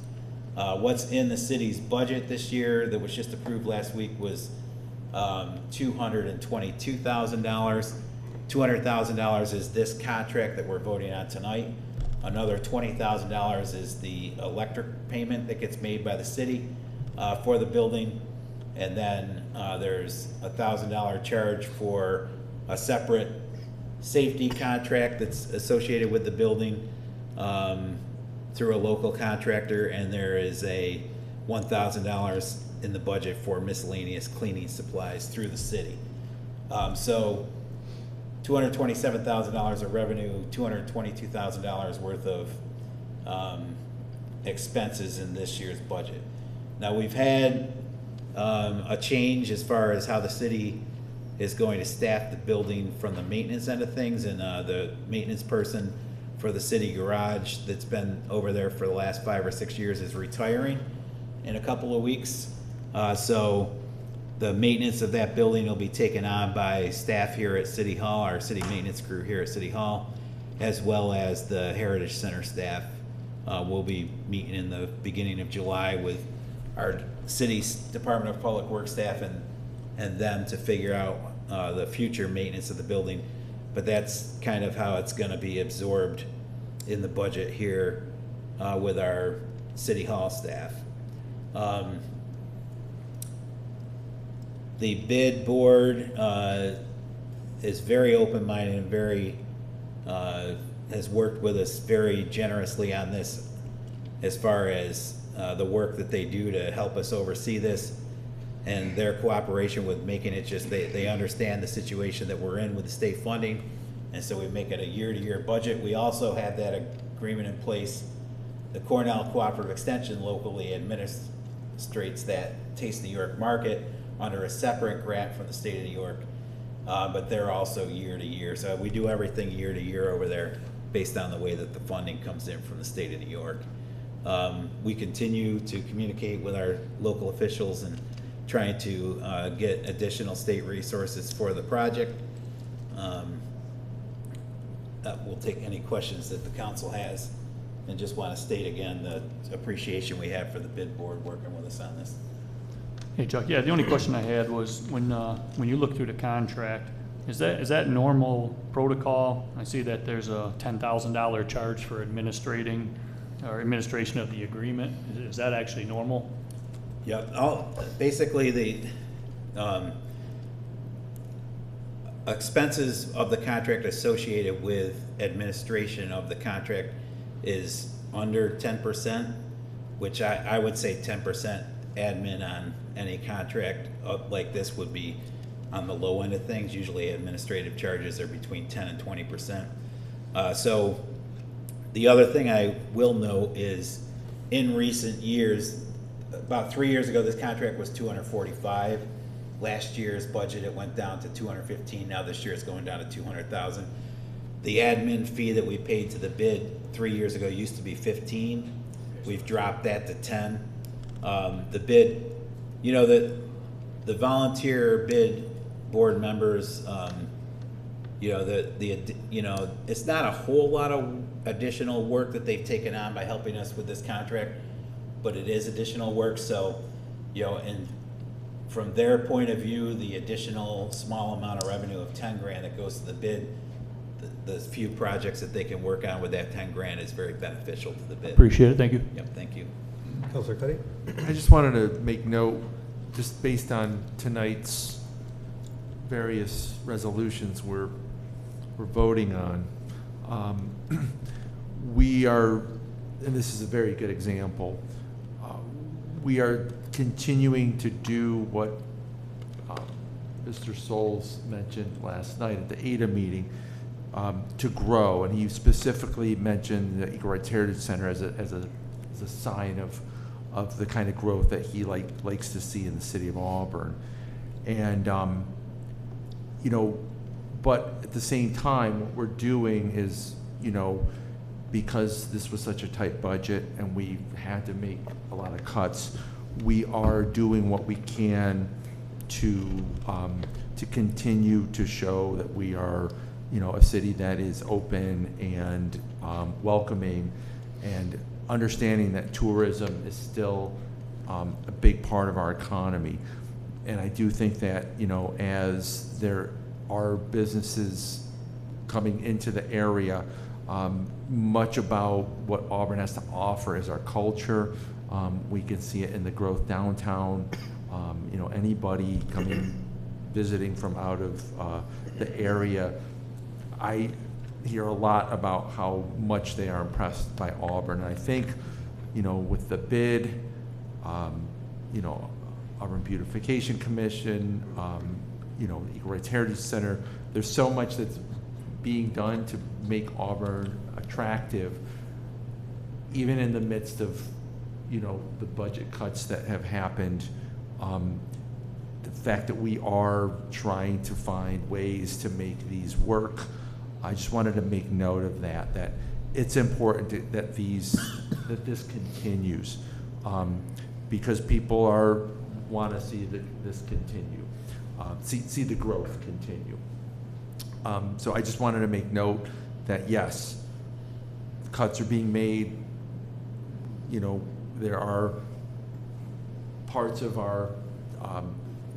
What's in the city's budget this year that was just approved last week was $222,000. $200,000 is this contract that we're voting on tonight. Another $20,000 is the electric payment that gets made by the city for the building. And then there's a $1,000 charge for a separate safety contract that's associated with the building through a local contractor, and there is a $1,000 in the budget for miscellaneous cleaning supplies through the city. So $227,000 of revenue, $222,000 worth of expenses in this year's budget. Now we've had a change as far as how the city is going to staff the building from the maintenance end of things, and the maintenance person for the city garage that's been over there for the last 5 or 6 years is retiring in a couple of weeks. So the maintenance of that building will be taken on by staff here at City Hall, our city maintenance crew here at City Hall, as well as the Heritage Center staff. We'll be meeting in the beginning of July with our city's Department of Public Works staff and them to figure out the future maintenance of the building. But that's kind of how it's going to be absorbed in the budget here with our City Hall staff. The bid board is very open-minded and very has worked with us very generously on this as far as the work that they do to help us oversee this, and their cooperation with making it just, they understand the situation that we're in with the state funding, and so we make it a year-to-year budget. We also have that agreement in place. The Cornell Cooperative Extension locally administrates that Taste New York market under a separate grant from the state of New York, but they're also year-to-year. So we do everything year-to-year over there based on the way that the funding comes in from the state of New York. We continue to communicate with our local officials and trying to get additional state resources for the project. We'll take any questions that the council has, and just want to state again the appreciation we have for the bid board working with us on this. Hey Chuck, yeah, the only question I had was when you look through the contract, is that normal protocol? I see that there's a $10,000 charge for administration of the agreement. Is that actually normal? Yeah, basically the expenses of the contract associated with administration of the contract is under 10%, which I would say 10% admin on any contract like this would be on the low end of things. Usually administrative charges are between 10 and 20%. So the other thing I will note is in recent years, about 3 years ago, this contract was $245. Last year's budget, it went down to $215. Now this year it's going down to $200,000. The admin fee that we paid to the bid 3 years ago used to be $15. We've dropped that to $10. The bid, you know, the volunteer bid board members, you know, it's not a whole lot of additional work that they've taken on by helping us with this contract, but it is additional work. So, you know, and from their point of view, the additional small amount of revenue of 10 grand that goes to the bid, the few projects that they can work on with that 10 grand is very beneficial to the bid. Appreciate it. Thank you. Yep, thank you. Councilor Cuddy? I just wanted to make note, just based on tonight's various resolutions we're voting on, we are, and this is a very good example, we are continuing to do what Mr. Souls mentioned last night at the ADA meeting, to grow, and he specifically mentioned the Equal Rights Heritage Center as a sign of the kind of growth that he likes to see in the city of Auburn. And you know, but at the same time, what we're doing is, you know, because this was such a tight budget and we had to make a lot of cuts, we are doing what we can to continue to show that we are, you know, a city that is open and welcoming, and understanding that tourism is still a big part of our economy. And I do think that, you know, as there are businesses coming into the area, much about what Auburn has to offer is our culture. We can see it in the growth downtown. You know, anybody coming, visiting from out of the area, I hear a lot about how much they are impressed by Auburn. And I think, you know, with the bid, you know, Auburn Beautification Commission, you know, Equal Rights Heritage Center, there's so much that's being done to make Auburn attractive, even in the midst of, you know, the budget cuts that have happened. The fact that we are trying to find ways to make these work, I just wanted to make note of that it's important that this continues, because people want to see this continue, see the growth continue. So I just wanted to make note that yes, cuts are being made. You know, there are parts of our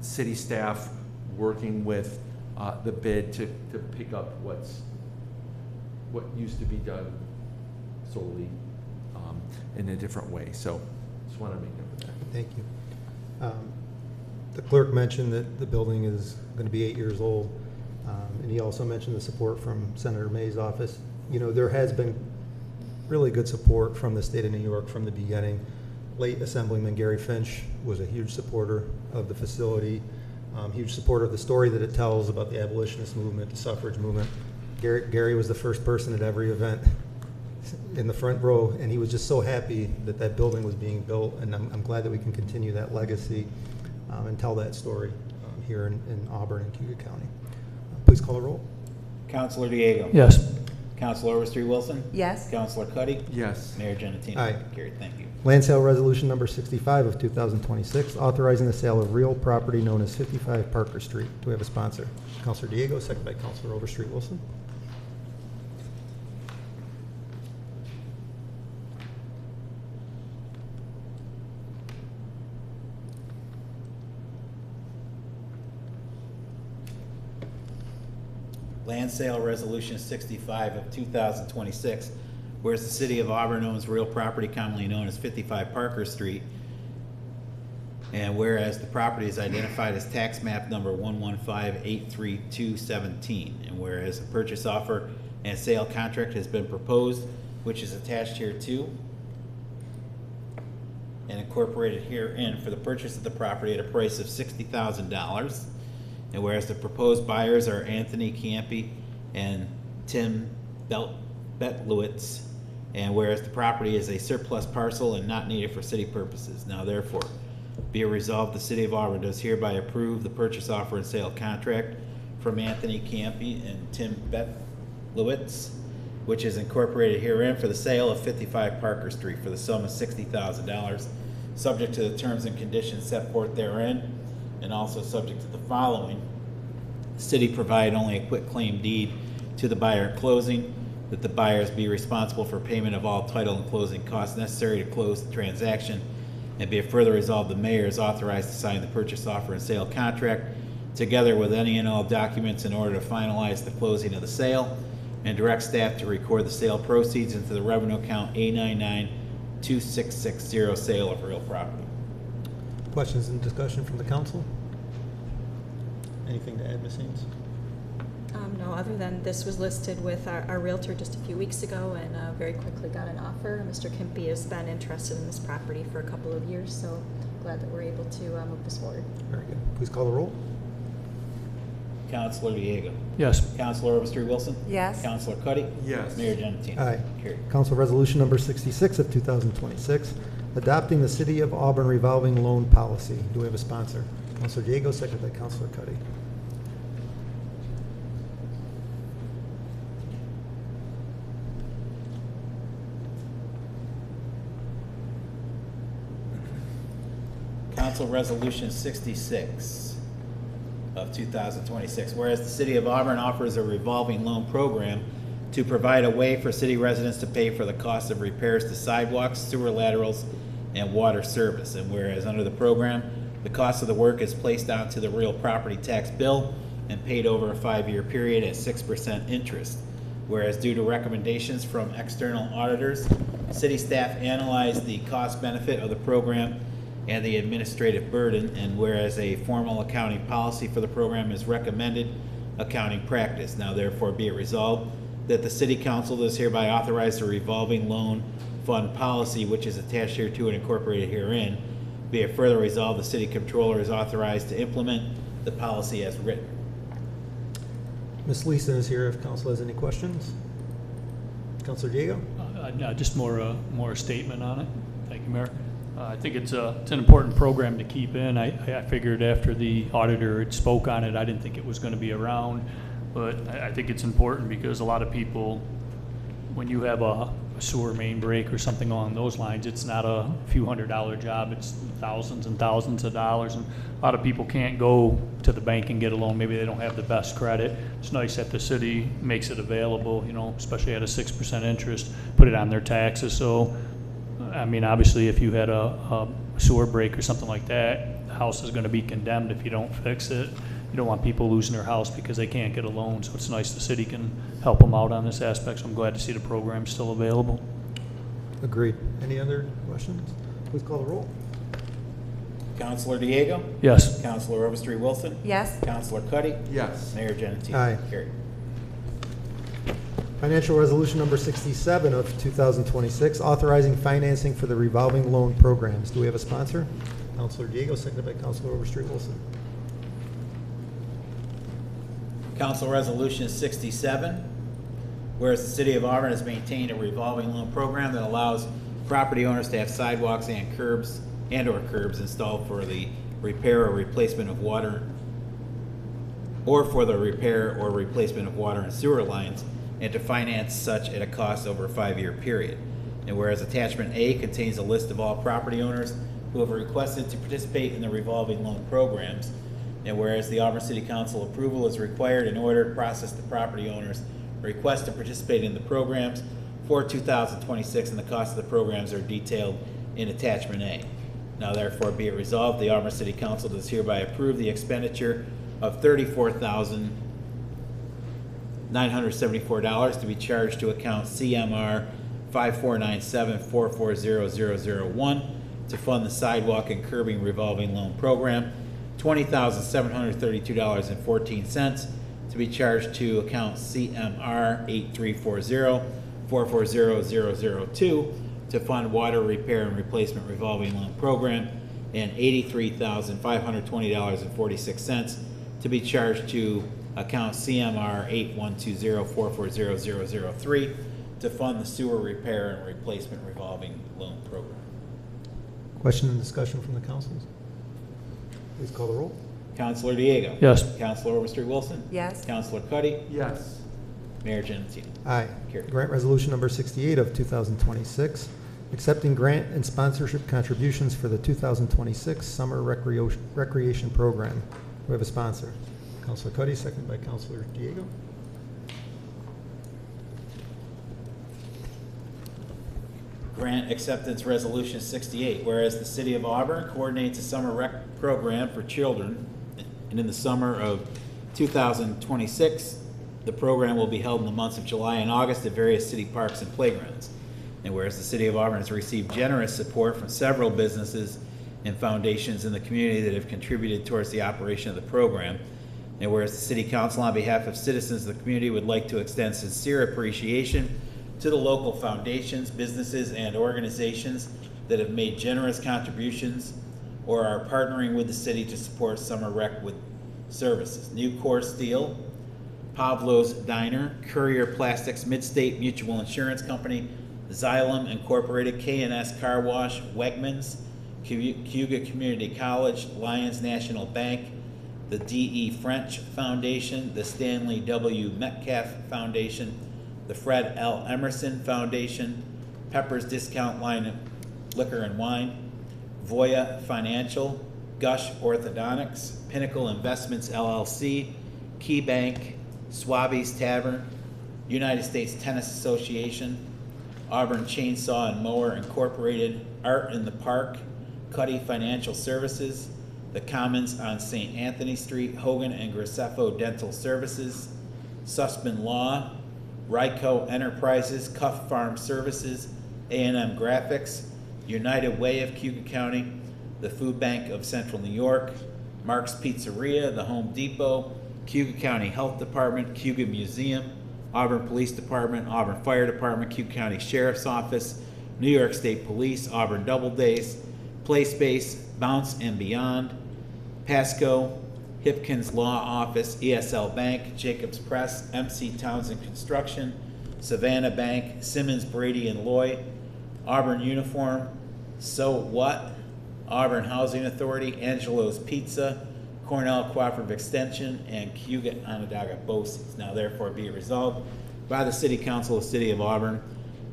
city staff working with the bid to pick up what used to be done solely in a different way. So just want to make note of that. Thank you. The clerk mentioned that the building is going to be 8 years old, and he also mentioned the support from Senator May's office You know, there has been really good support from the state of New York from the beginning. Late Assemblyman Gary Finch was a huge supporter of the facility, huge supporter of the story that it tells about the abolitionist movement, the suffrage movement. Gary was the first person at every event in the front row, and he was just so happy that that building was being built, and I'm glad that we can continue that legacy and tell that story here in Auburn and Cuyahoga County. Please call a roll. Councilor Diego? Yes. Councilor Overstreet Wilson? Yes. Councilor Cuddy? Yes. Mayor Genatino? Aye. Carried. Thank you. Land sale resolution number 65 of 2026, authorizing the sale of real property known as 55 Parker Street. Do we have a sponsor? Councilor Diego, second by Councilor Overstreet Wilson. Land sale resolution 65 of 2026, whereas the city of Auburn owns real property commonly known as 55 Parker Street, and whereas the property is identified as tax map number 11583217, and whereas a purchase offer and sale contract has been proposed, which is attached here too, and incorporated herein for the purchase of the property at a price of $60,000. And whereas the proposed buyers are Anthony Campy and Tim Betlowitz, and whereas the property is a surplus parcel and not needed for city purposes. Now therefore, be it resolved, the city of Auburn does hereby approve the purchase offer and sale contract from Anthony Campy and Tim Betlowitz, which is incorporated herein for the sale of 55 Parker Street for the sum of $60,000, subject to the terms and conditions set forth therein, and also subject to the following. The city provide only a quit claim deed to the buyer at closing, that the buyers be responsible for payment of all title and closing costs necessary to close the transaction, and be it further resolved, the mayor is authorized to sign the purchase offer and sale contract together with any and all documents in order to finalize the closing of the sale, and direct staff to record the sale proceeds into the revenue account A992660, sale of real property. Questions and discussion from the council? Anything to add, Ms. Haynes? No, other than this was listed with our realtor just a few weeks ago and very quickly got an offer. Mr. Kimpy has been interested in this property for a couple of years, so glad that we're able to move this forward. Very good. Please call the roll. Councilor Diego? Yes. Councilor Overstreet Wilson? Yes. Councilor Cuddy? Yes. Mayor Genatino? Aye. Carried. Council Resolution number 66 of 2026, adopting the City of Auburn revolving loan policy. Do we have a sponsor? Councilor Diego, second by Councilor Cuddy. Council Resolution 66 of 2026, whereas the City of Auburn offers a revolving loan program to provide a way for city residents to pay for the cost of repairs to sidewalks, sewer laterals, and water service. And whereas under the program, the cost of the work is placed onto the real property tax bill and paid over a 5-year period at 6% interest. Whereas due to recommendations from external auditors, city staff analyzed the cost benefit of the program and the administrative burden, and whereas a formal accounting policy for the program is recommended accounting practice. Now therefore be it resolved that the City Council does hereby authorize the revolving loan fund policy, which is attached here to and incorporated herein. Be it further resolved, the City Controller is authorized to implement the policy as written. Ms. Leeson is here if council has any questions. Councilor Diego? Just more a statement on it. Thank you, Mayor. I think it's an important program to keep in. I figured after the auditor had spoke on it, I didn't think it was going to be around, but I think it's important because a lot of people, when you have a sewer main break or something along those lines, it's not a few $100 job, it's thousands and thousands of dollars, and a lot of people can't go to the bank and get a loan. Maybe they don't have the best credit. It's nice that the city makes it available, you know, especially at a 6% interest, put it on their taxes. So I mean, obviously, if you had a sewer break or something like that, the house is going to be condemned if you don't fix it. You don't want people losing their house because they can't get a loan, so it's nice the city can help them out on this aspect, so I'm glad to see the program still available. Agreed. Any other questions? Please call the roll. Councilor Diego? Yes. Councilor Overstreet Wilson? Yes. Councilor Cuddy? Yes. Mayor Genatino? Aye. Carried. Financial Resolution Number 67 of 2026, authorizing financing for the revolving loan programs. Do we have a sponsor? Counselor Diego, seconded by Counselor Overstreet Wilson. Council Resolution 67, whereas the City of Auburn has maintained a revolving loan program that allows property owners to have sidewalks and curbs and/or curbs installed for the repair or replacement of water, or for the repair or replacement of water and sewer lines, and to finance such at a cost over a 5-year period. And whereas Attachment A contains a list of all property owners who have requested to participate in the revolving loan programs, and whereas the Auburn City Council approval is required in order to process the property owners' request to participate in the programs for 2026, and the cost of the programs are detailed in Attachment A. Now therefore be it resolved, the Auburn City Council does hereby approve the expenditure of $34,974 to be charged to account CMR 5497440001 to fund the sidewalk and curbing revolving loan program, $20,732.14 to be charged to account CMR 8340440002 to fund water repair and replacement revolving loan program, and $83,520.46 to be charged to account CMR 8120440003 to fund the sewer repair and replacement revolving loan program. Question and discussion from the councils. Please call the roll. Councilor Diego. Yes. Councilor Overstreet Wilson. Yes. Councilor Cuddy. Yes. Mayor Genatino. Aye. Carried. Grant Resolution Number 68 of 2026, accepting grant and sponsorship contributions for the 2026 Summer Recreation Program. We have a sponsor. Counselor Cuddy, seconded by Counselor Diego. Grant Acceptance Resolution 68, whereas the City of Auburn coordinates a summer rec program for children, and in the summer of 2026, the program will be held in the months of July and August at various city parks and playgrounds. And whereas the City of Auburn has received generous support from several businesses and foundations in the community that have contributed towards the operation of the program, and whereas the City Council, on behalf of citizens of the community, would like to extend sincere appreciation to the local foundations, businesses, and organizations that have made generous contributions or are partnering with the city to support summer rec with services. New Core Steel, Pavlo's Diner, Courier Plastics, Midstate Mutual Insurance Company, Xylem Incorporated, K&S Car Wash, Wegmans, Cayuga Community College, Lions National Bank, the D.E. French Foundation, the Stanley W. Metcalf Foundation, the Fred L. Emerson Foundation, Pepper's Discount Line of Liquor and Wine, Voya Financial, Gush Orthodontics, Pinnacle Investments LLC, Key Bank, Swabby's Tavern, United States Tennis Association, Auburn Chainsaw and Mower Incorporated, Art in the Park, Cuddy Financial Services, the Commons on St. Anthony Street, Hogan and Graceffo Dental Services, Sussman Law, Ryco Enterprises, Cuff Farm Services, A&M Graphics, United Way of Cayuga County, the Food Bank of Central New York, Mark's Pizzeria, the Home Depot, Cayuga County Health Department, Cayuga Museum, Auburn Police Department, Auburn Fire Department, Cayuga County Sheriff's Office, New York State Police, Auburn Doubledays, PlaySpace, Bounce and Beyond, Pasco, Hipkins Law Office, ESL Bank, Jacobs Press, MC Townsend Construction, Savannah Bank, Simmons, Brady and Loy, Auburn Uniform, So What, Auburn Housing Authority, Angelo's Pizza, Cornell Cooperative Extension, and Cayuga Onondaga BOCES. Now therefore be it resolved by the City Council of the City of Auburn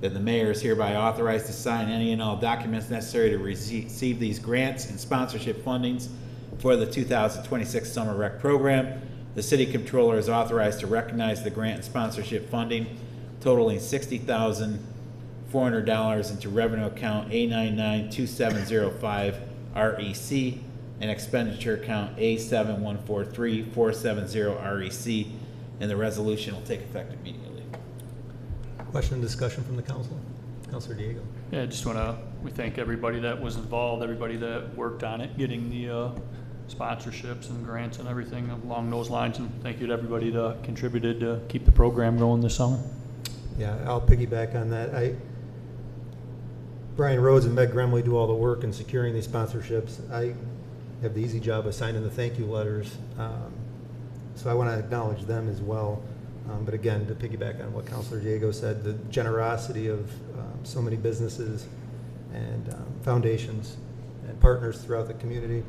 that the mayor is hereby authorized to sign any and all documents necessary to receive these grants and sponsorship fundings for the 2026 Summer Rec Program. The City Controller is authorized to recognize the grant and sponsorship funding totaling $60,400 into revenue account A992705 REC and expenditure account A7143470 REC, and the resolution will take effect immediately. Question and discussion from the council. Councilor Diego. Yeah, just want to, we thank everybody that was involved, everybody that worked on it, getting the sponsorships and grants and everything along those lines, and thank you to everybody that contributed to keep the program going this summer. Yeah, I'll piggyback on that. Brian Rhodes and Meg Gremley do all the work in securing these sponsorships. I have the easy job of signing the thank you letters. So I want to acknowledge them as well. But again, to piggyback on what Councilor Diego said, the generosity of so many businesses and foundations and partners throughout the community.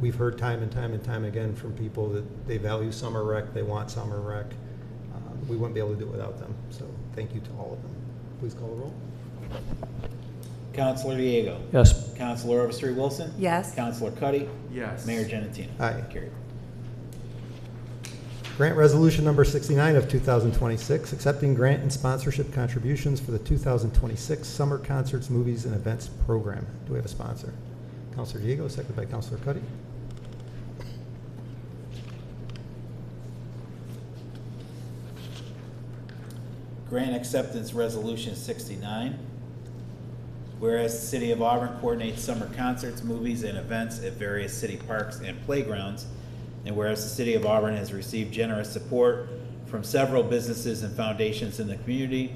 We've heard time and time again from people that they value summer rec, they want summer rec. We wouldn't be able to do it without them. So thank you to all of them. Please call the roll. Councilor Diego. Yes. Councilor Overstreet Wilson. Yes. Councilor Cuddy. Yes. Mayor Genatino. Aye. Carried. Grant Resolution Number 69 of 2026, accepting grant and sponsorship contributions for the 2026 Summer Concerts, Movies, and Events Program. Do we have a sponsor? Councilor Diego, seconded by Councilor Cuddy. Grant Acceptance Resolution 69. Whereas the City of Auburn coordinates summer concerts, movies, and events at various city parks and playgrounds, and whereas the City of Auburn has received generous support from several businesses and foundations in the community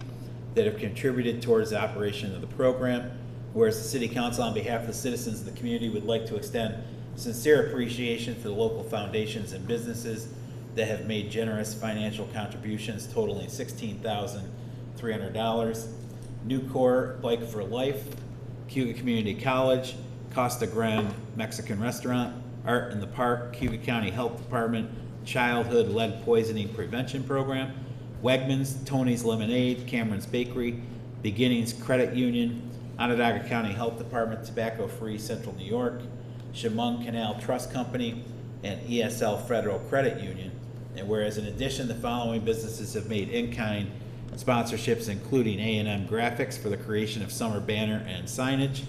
that have contributed towards the operation of the program, whereas the City Council, on behalf of the citizens of the community, would like to extend sincere appreciation to the local foundations and businesses that have made generous financial contributions totaling $16,300. Nucor Bike for Life, Cuba Community College, Costa Grande Mexican Restaurant, Art in the Park, Cuba County Health Department, Childhood Lead Poisoning Prevention Program, Wegmans, Tony's Lemonade, Cameron's Bakery, Beginnings Credit Union, Onondaga County Health Department, Tobacco Free Central New York, Chemung Canal Trust Company, and ESL Federal Credit Union. And whereas in addition, the following businesses have made in-kind sponsorships, including A&M Graphics for the creation of summer banner and signage,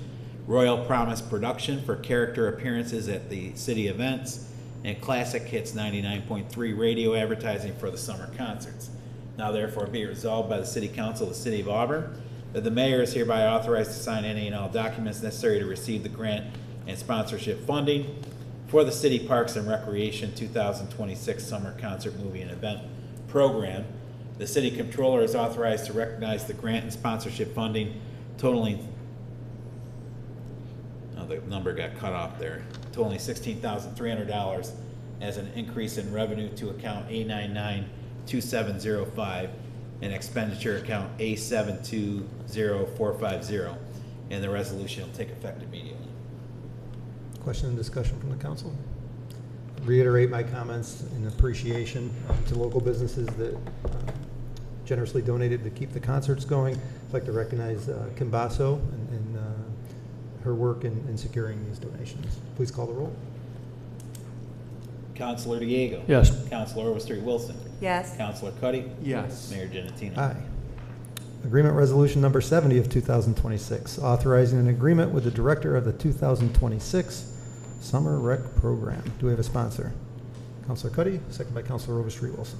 Royal Promise Production for character appearances at the city events, and Classic Hits 99.3 radio advertising for the summer concerts. Now therefore be it resolved by the City Council of the City of Auburn that the mayor is hereby authorized to sign any and all documents necessary to receive the grant and sponsorship funding for the City Parks and Recreation 2026 Summer Concert, Movie, and Event Program. The City Controller is authorized to recognize the grant and sponsorship funding totaling, oh, the number got cut off there, totaling $16,300 as an increase in revenue to account A992705 and expenditure account A720450, and the resolution will take effect immediately. Question and discussion from the council? Reiterate my comments in appreciation to local businesses that generously donated to keep the concerts going. I'd like to recognize Kim Basso and her work in securing these donations. Please call the roll. Councilor Diego. Yes. Councilor Overstreet Wilson. Yes. Councilor Cuddy. Yes. Mayor Genatino. Aye. Agreement Resolution Number 70 of 2026, authorizing an agreement with the director of the 2026 Summer Rec Program. Do we have a sponsor? Councilor Cuddy, second by Councilor Overstreet Wilson.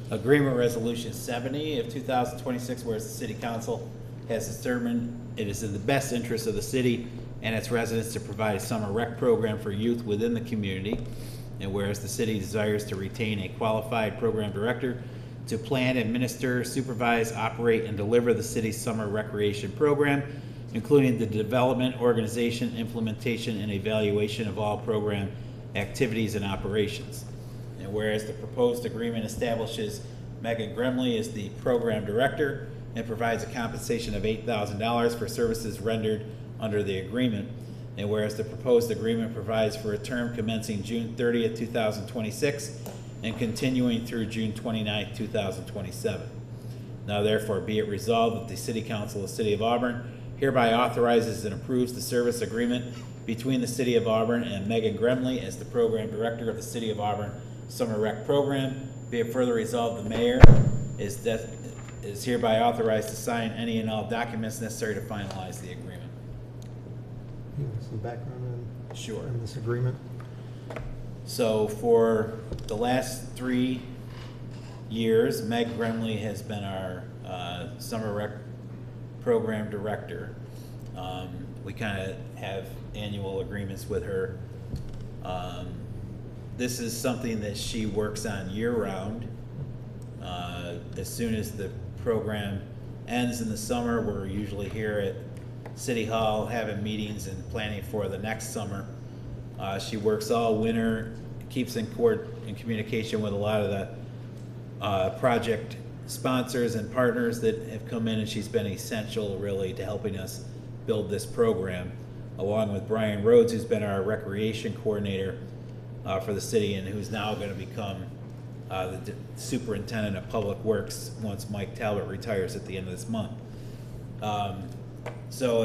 Agreement Resolution 70 of 2026, whereas the City Council has determined it is in the best interest of the city and its residents to provide a summer rec program for youth within the community, and whereas the city desires to retain a qualified program director to plan, administer, supervise, operate, and deliver the city's summer recreation program, including the development, organization, implementation, and evaluation of all program activities and operations. And whereas the proposed agreement establishes Megan Gremley as the program director and provides a compensation of $8,000 for services rendered under the agreement, and whereas the proposed agreement provides for a term commencing June 30th, 2026 and continuing through June 29th, 2027. Now therefore be it resolved that the City Council of the City of Auburn hereby authorizes and approves the service agreement between the City of Auburn and Megan Gremley as the program director of the City of Auburn Summer Rec Program. Be it further resolved, the mayor is hereby authorized to sign any and all documents necessary to finalize the agreement. You want some background on this agreement? So for the last 3 years, Meg Gremley has been our Summer Rec Program Director. We kind of have annual agreements with her This is something that she works on year-round. As soon as the program ends in the summer, we're usually here at City Hall having meetings and planning for the next summer. She works all winter, keeps in communication with a lot of the project sponsors and partners that have come in, and she's been essential really to helping us build this program, along with Brian Rhodes, who's been our recreation coordinator for the city and who's now going to become the superintendent of public works once Mike Talbot retires at the end of this month. So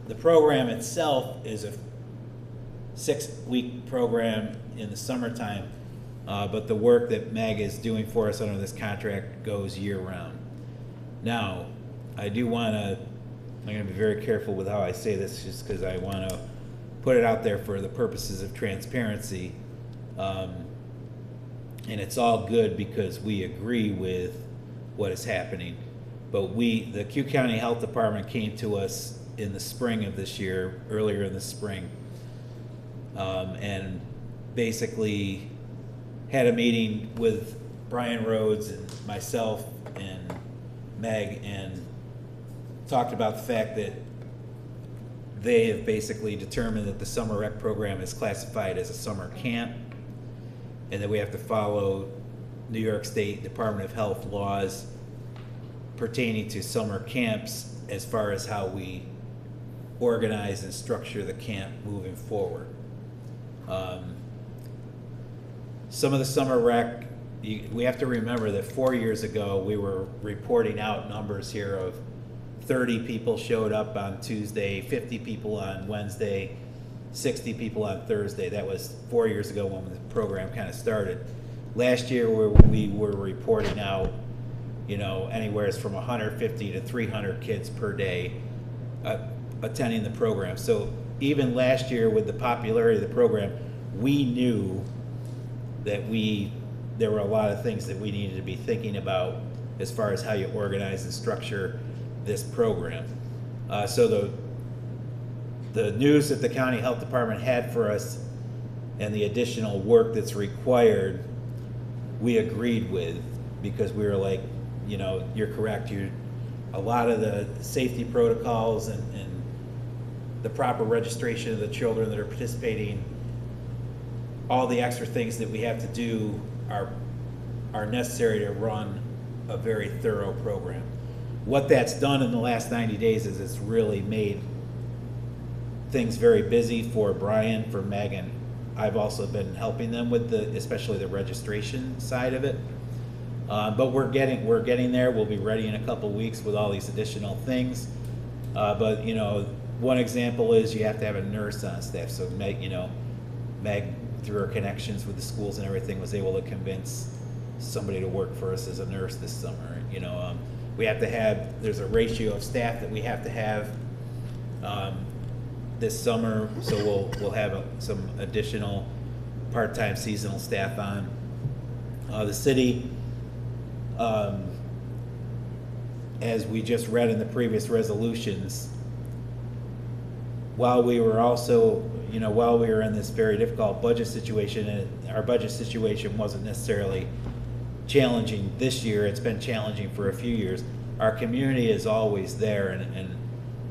the program itself is a 6-week program in the summertime, but the work that Meg is doing for us under this contract goes year-round. Now, I do want to, I'm going to be very careful with how I say this just because I want to put it out there for the purposes of transparency. And it's all good because we agree with what is happening. But the Q County Health Department came to us in the spring of this year, earlier in the spring, and basically had a meeting with Brian Rhodes and myself and Meg and talked about the fact that they have basically determined that the summer rec program is classified as a summer camp and that we have to follow New York State Department of Health laws pertaining to summer camps as far as how we organize and structure the camp moving forward. Some of the summer rec, we have to remember that 4 years ago we were reporting out numbers here of 30 people showed up on Tuesday, 50 people on Wednesday, 60 people on Thursday. That was 4 years ago when the program kind of started. Last year we were reporting out, anywhere from 150 to 300 kids per day attending the program. So even last year with the popularity of the program, we knew that there were a lot of things that we needed to be thinking about as far as how you organize and structure this program. So the news that the county health department had for us and the additional work that's required, we agreed with, because we were like, you're correct. A lot of the safety protocols and the proper registration of the children that are participating, all the extra things that we have to do are necessary to run a very thorough program. What that's done in the last 90 days is it's really made things very busy for Brian, for Megan. I've also been helping them with especially the registration side of it. But we're getting there. We'll be ready in a couple weeks with all these additional things. But one example is you have to have a nurse on staff. So Meg, through her connections with the schools and everything, was able to convince somebody to work for us as a nurse this summer. We have to have, there's a ratio of staff that we have to have this summer, so we'll have some additional part-time seasonal staff on. The city, as we just read in the previous resolutions, while we were in this very difficult budget situation, and our budget situation wasn't necessarily challenging this year, it's been challenging for a few years. Our community is always there, and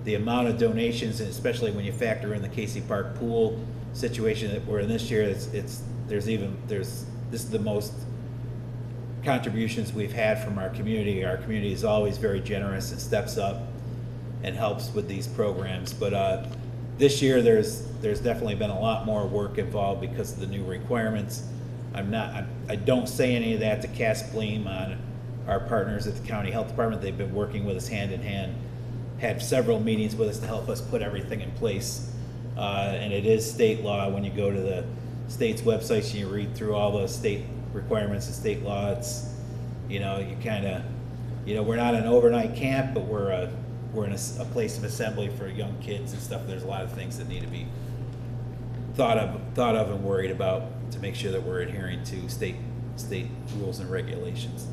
the amount of donations, and especially when you factor in the Casey Park pool situation that we're in this year, this is the most contributions we've had from our community. Our community is always very generous and steps up and helps with these programs. But this year there's definitely been a lot more work involved because of the new requirements. I don't say any of that to cast blame on our partners at the county health department. They've been working with us hand in hand, had several meetings with us to help us put everything in place. And it is state law. When you go to the state's websites and you read through all the state requirements and state law, it's, you kind of, we're not an overnight camp, but we're in a place of assembly for young kids and stuff. There's a lot of things that need to be thought of and worried about to make sure that we're adhering to state rules and regulations.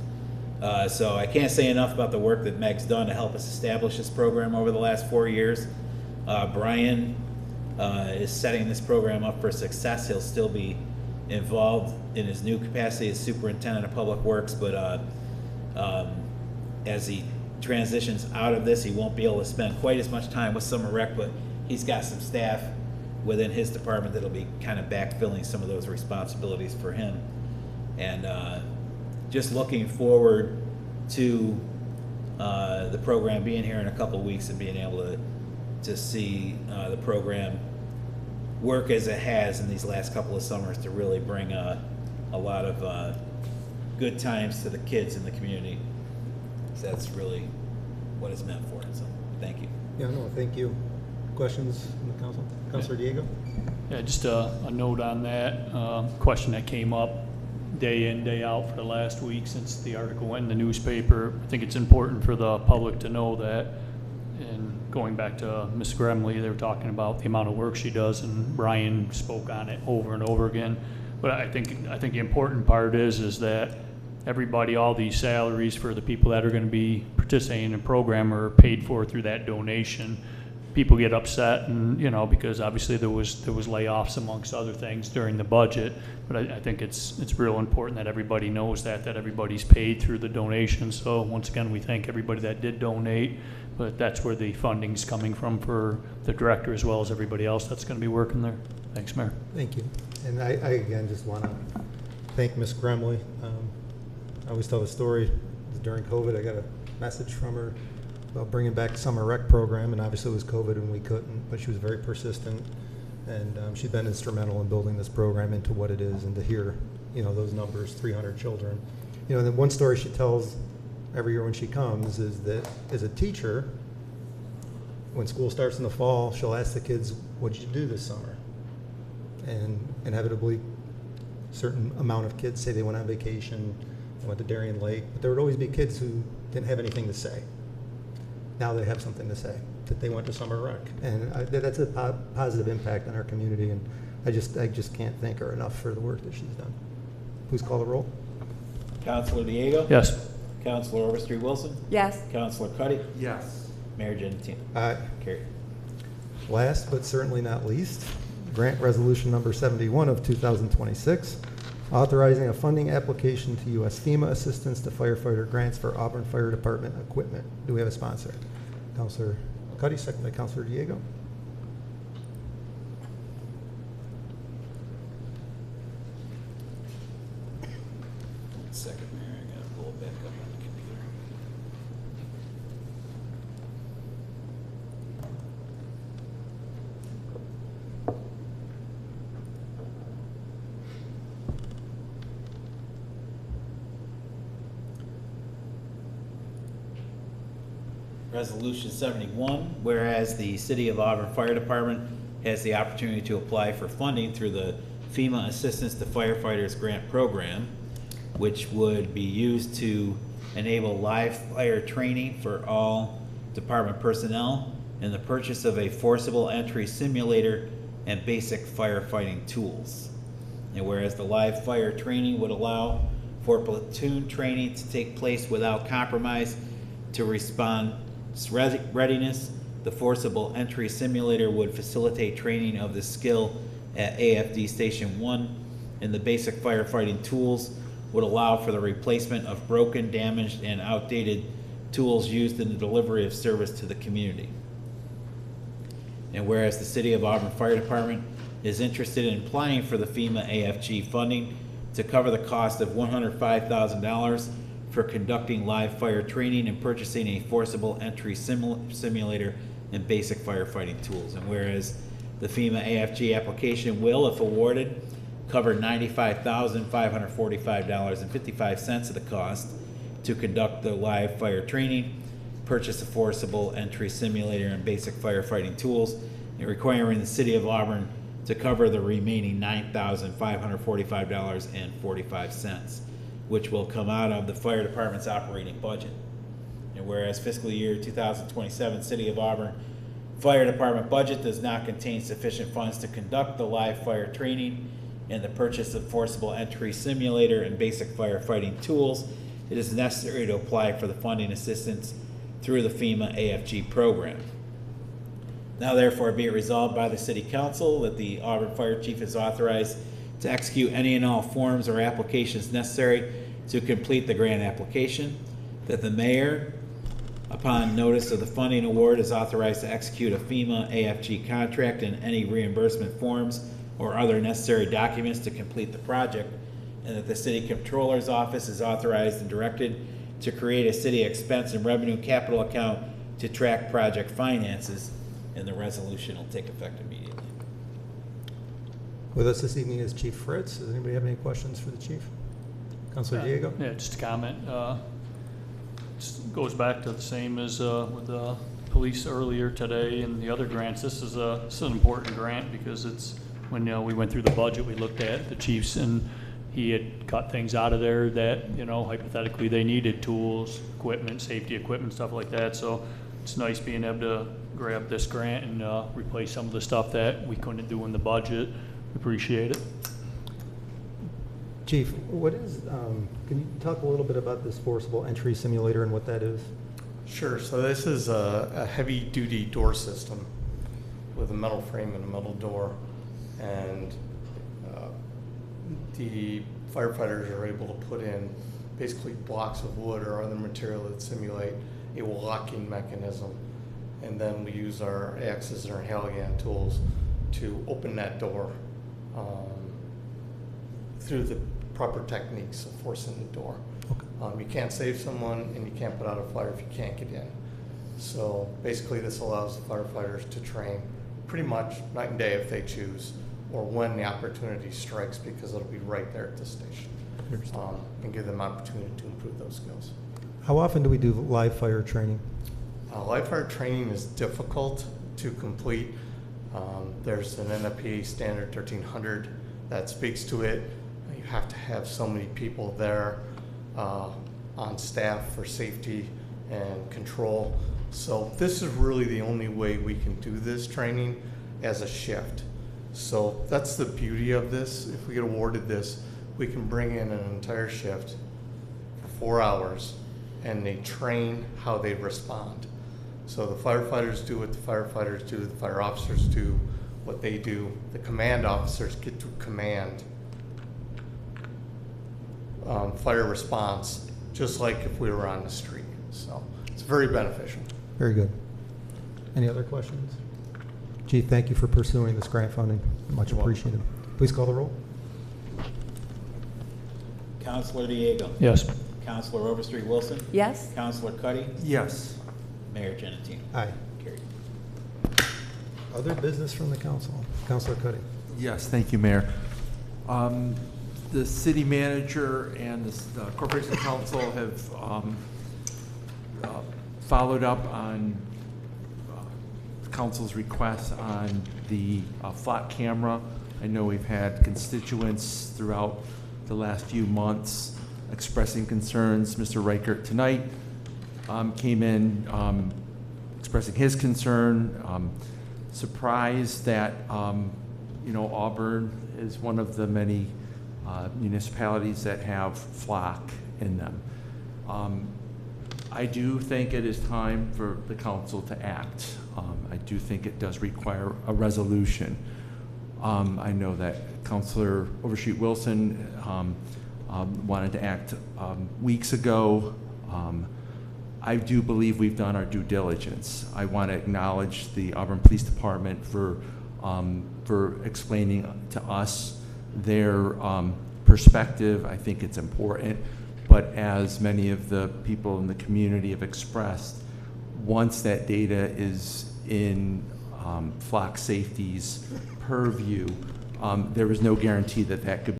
So I can't say enough about the work that Meg's done to help us establish this program over the last 4 years. Brian is setting this program up for success. He'll still be involved in his new capacity as superintendent of public works, but as he transitions out of this, he won't be able to spend quite as much time with summer rec, but he's got some staff within his department that'll be kind of backfilling some of those responsibilities for him. And just looking forward to the program being here in a couple weeks and being able to see the program work as it has in these last couple of summers to really bring a lot of good times to the kids in the community. So that's really what it's meant for. So thank you. Yeah, no, thank you. Questions from the council? Councilor Diego? Yeah, just a note on that, question that came up day in, day out for the last week since the article went in the newspaper. I think it's important for the public to know that. And going back to Ms. Gremley, they were talking about the amount of work she does, and Brian spoke on it over and over again. But I think the important part is that everybody, all these salaries for the people that are going to be participating in the program are paid for through that donation. People get upset, and because obviously there was layoffs amongst other things during the budget. But I think it's real important that everybody knows that everybody's paid through the donation. So once again, we thank everybody that did donate. But that's where the funding's coming from for the director as well as everybody else that's going to be working there. Thanks, Mayor. Thank you. And I again just want to thank Ms. Gremley. I always tell the story. During COVID, I got a message from her about bringing back the summer rec program, and obviously it was COVID and we couldn't, but she was very persistent, and she's been instrumental in building this program into what it is. And to hear, those numbers, 300 children. The one story she tells every year when she comes is that as a teacher, when school starts in the fall, she'll ask the kids, what did you do this summer? And inevitably, a certain amount of kids say they went on vacation, they went to Darien Lake, but there would always be kids who didn't have anything to say. Now they have something to say, that they went to summer rec. And that's a positive impact on our community, and I just can't thank her enough for the work that she's done. Please call the roll. Councilor Diego? Yes. Councilor Overstreet Wilson? Yes. Councilor Cuddy? Yes. Mayor Genatino? Aye. Carried. Last but certainly not least, grant resolution number 71 of 2026, authorizing a funding application to U.S. FEMA assistance to firefighter grants for Auburn Fire Department equipment. Do we have a sponsor? Councilor Cuddy, second by Councilor Diego. Second, Mayor, I gotta pull it back up on the computer. Resolution 71, whereas the City of Auburn Fire Department has the opportunity to apply for funding through the FEMA Assistance to Firefighters Grant Program, which would be used to enable live fire training for all department personnel and the purchase of a forcible entry simulator and basic firefighting tools. And whereas the live fire training would allow for platoon training to take place without compromise to respond readiness, the forcible entry simulator would facilitate training of the skill at AFD Station 1, and the basic firefighting tools would allow for the replacement of broken, damaged, and outdated tools used in the delivery of service to the community. And whereas the City of Auburn Fire Department is interested in applying for the FEMA AFG funding to cover the cost of $105,000 for conducting live fire training and purchasing a forcible entry simulator and basic firefighting tools. And whereas the FEMA AFG application will, if awarded, cover $95,545.55 of the cost to conduct the live fire training, purchase a forcible entry simulator and basic firefighting tools, and requiring the City of Auburn to cover the remaining $9,545.45, which will come out of the fire department's operating budget. And whereas fiscal year 2027 City of Auburn Fire Department budget does not contain sufficient funds to conduct the live fire training and the purchase of forcible entry simulator and basic firefighting tools, it is necessary to apply for the funding assistance through the FEMA AFG program. Now therefore be it resolved by the City Council that the Auburn Fire Chief is authorized to execute any and all forms or applications necessary to complete the grant application, that the mayor, upon notice of the funding award, is authorized to execute a FEMA AFG contract and any reimbursement forms or other necessary documents to complete the project, and that the City Controller's Office is authorized and directed to create a city expense and revenue capital account to track project finances, and the resolution will take effect immediately. With us this evening is Chief Fritz. Does anybody have any questions for the chief? Councilor Diego? Yeah, just a comment. Just goes back to the same as with the police earlier today and the other grants. This is an important grant because it's when we went through the budget, we looked at the chiefs and he had cut things out of there that hypothetically they needed tools, equipment, safety equipment, stuff like that. So it's nice being able to grab this grant and replace some of the stuff that we couldn't do in the budget. Appreciate it. Chief, what is, can you talk a little bit about this forcible entry simulator and what that is? Sure. So this is a heavy-duty door system with a metal frame and a metal door, and the firefighters are able to put in basically blocks of wood or other material that simulate a locking mechanism, and then we use our axes and our Halligan tools to open that door through the proper techniques of forcing the door. Okay. You can't save someone and you can't put out a fire if you can't get in. So basically this allows the firefighters to train pretty much night and day if they choose, or when the opportunity strikes, because it'll be right there at the station, and give them opportunity to improve those skills. How often do we do live fire training? Live fire training is difficult to complete. There's an NFPA standard 1300 that speaks to it. You have to have so many people there on staff for safety and control. So this is really the only way we can do this training as a shift. So that's the beauty of this. If we get awarded this, we can bring in an entire shift for 4 hours and they train how they respond. So the firefighters do what the firefighters do, the fire officers do what they do, the command officers get to command fire response, just like if we were on the street. So it's very beneficial. Very good. Any other questions? Chief, thank you for pursuing this grant funding. Much appreciated. Please call the roll. Councilor Diego? Yes. Councilor Overstreet Wilson? Yes. Councilor Cuddy? Yes. Mayor Genatino? Aye. Carried. Other business from the council. Councilor Cuddy. Yes, thank you, Mayor. The city manager and the corporation council have followed up on council's request on the flock camera. I know we've had constituents throughout the last few months expressing concerns. Mr. Reichert tonight came in expressing his concern. Surprised that Auburn is one of the many municipalities that have flock in them. I do think it is time for the council to act. I do think it does require a resolution. I know that Councilor Overstreet Wilson wanted to act weeks ago. I do believe we've done our due diligence. I want to acknowledge the Auburn Police Department for explaining to us their perspective. I think it's important, but as many of the people in the community have expressed, once that data is in flock safety's purview, there is no guarantee that that could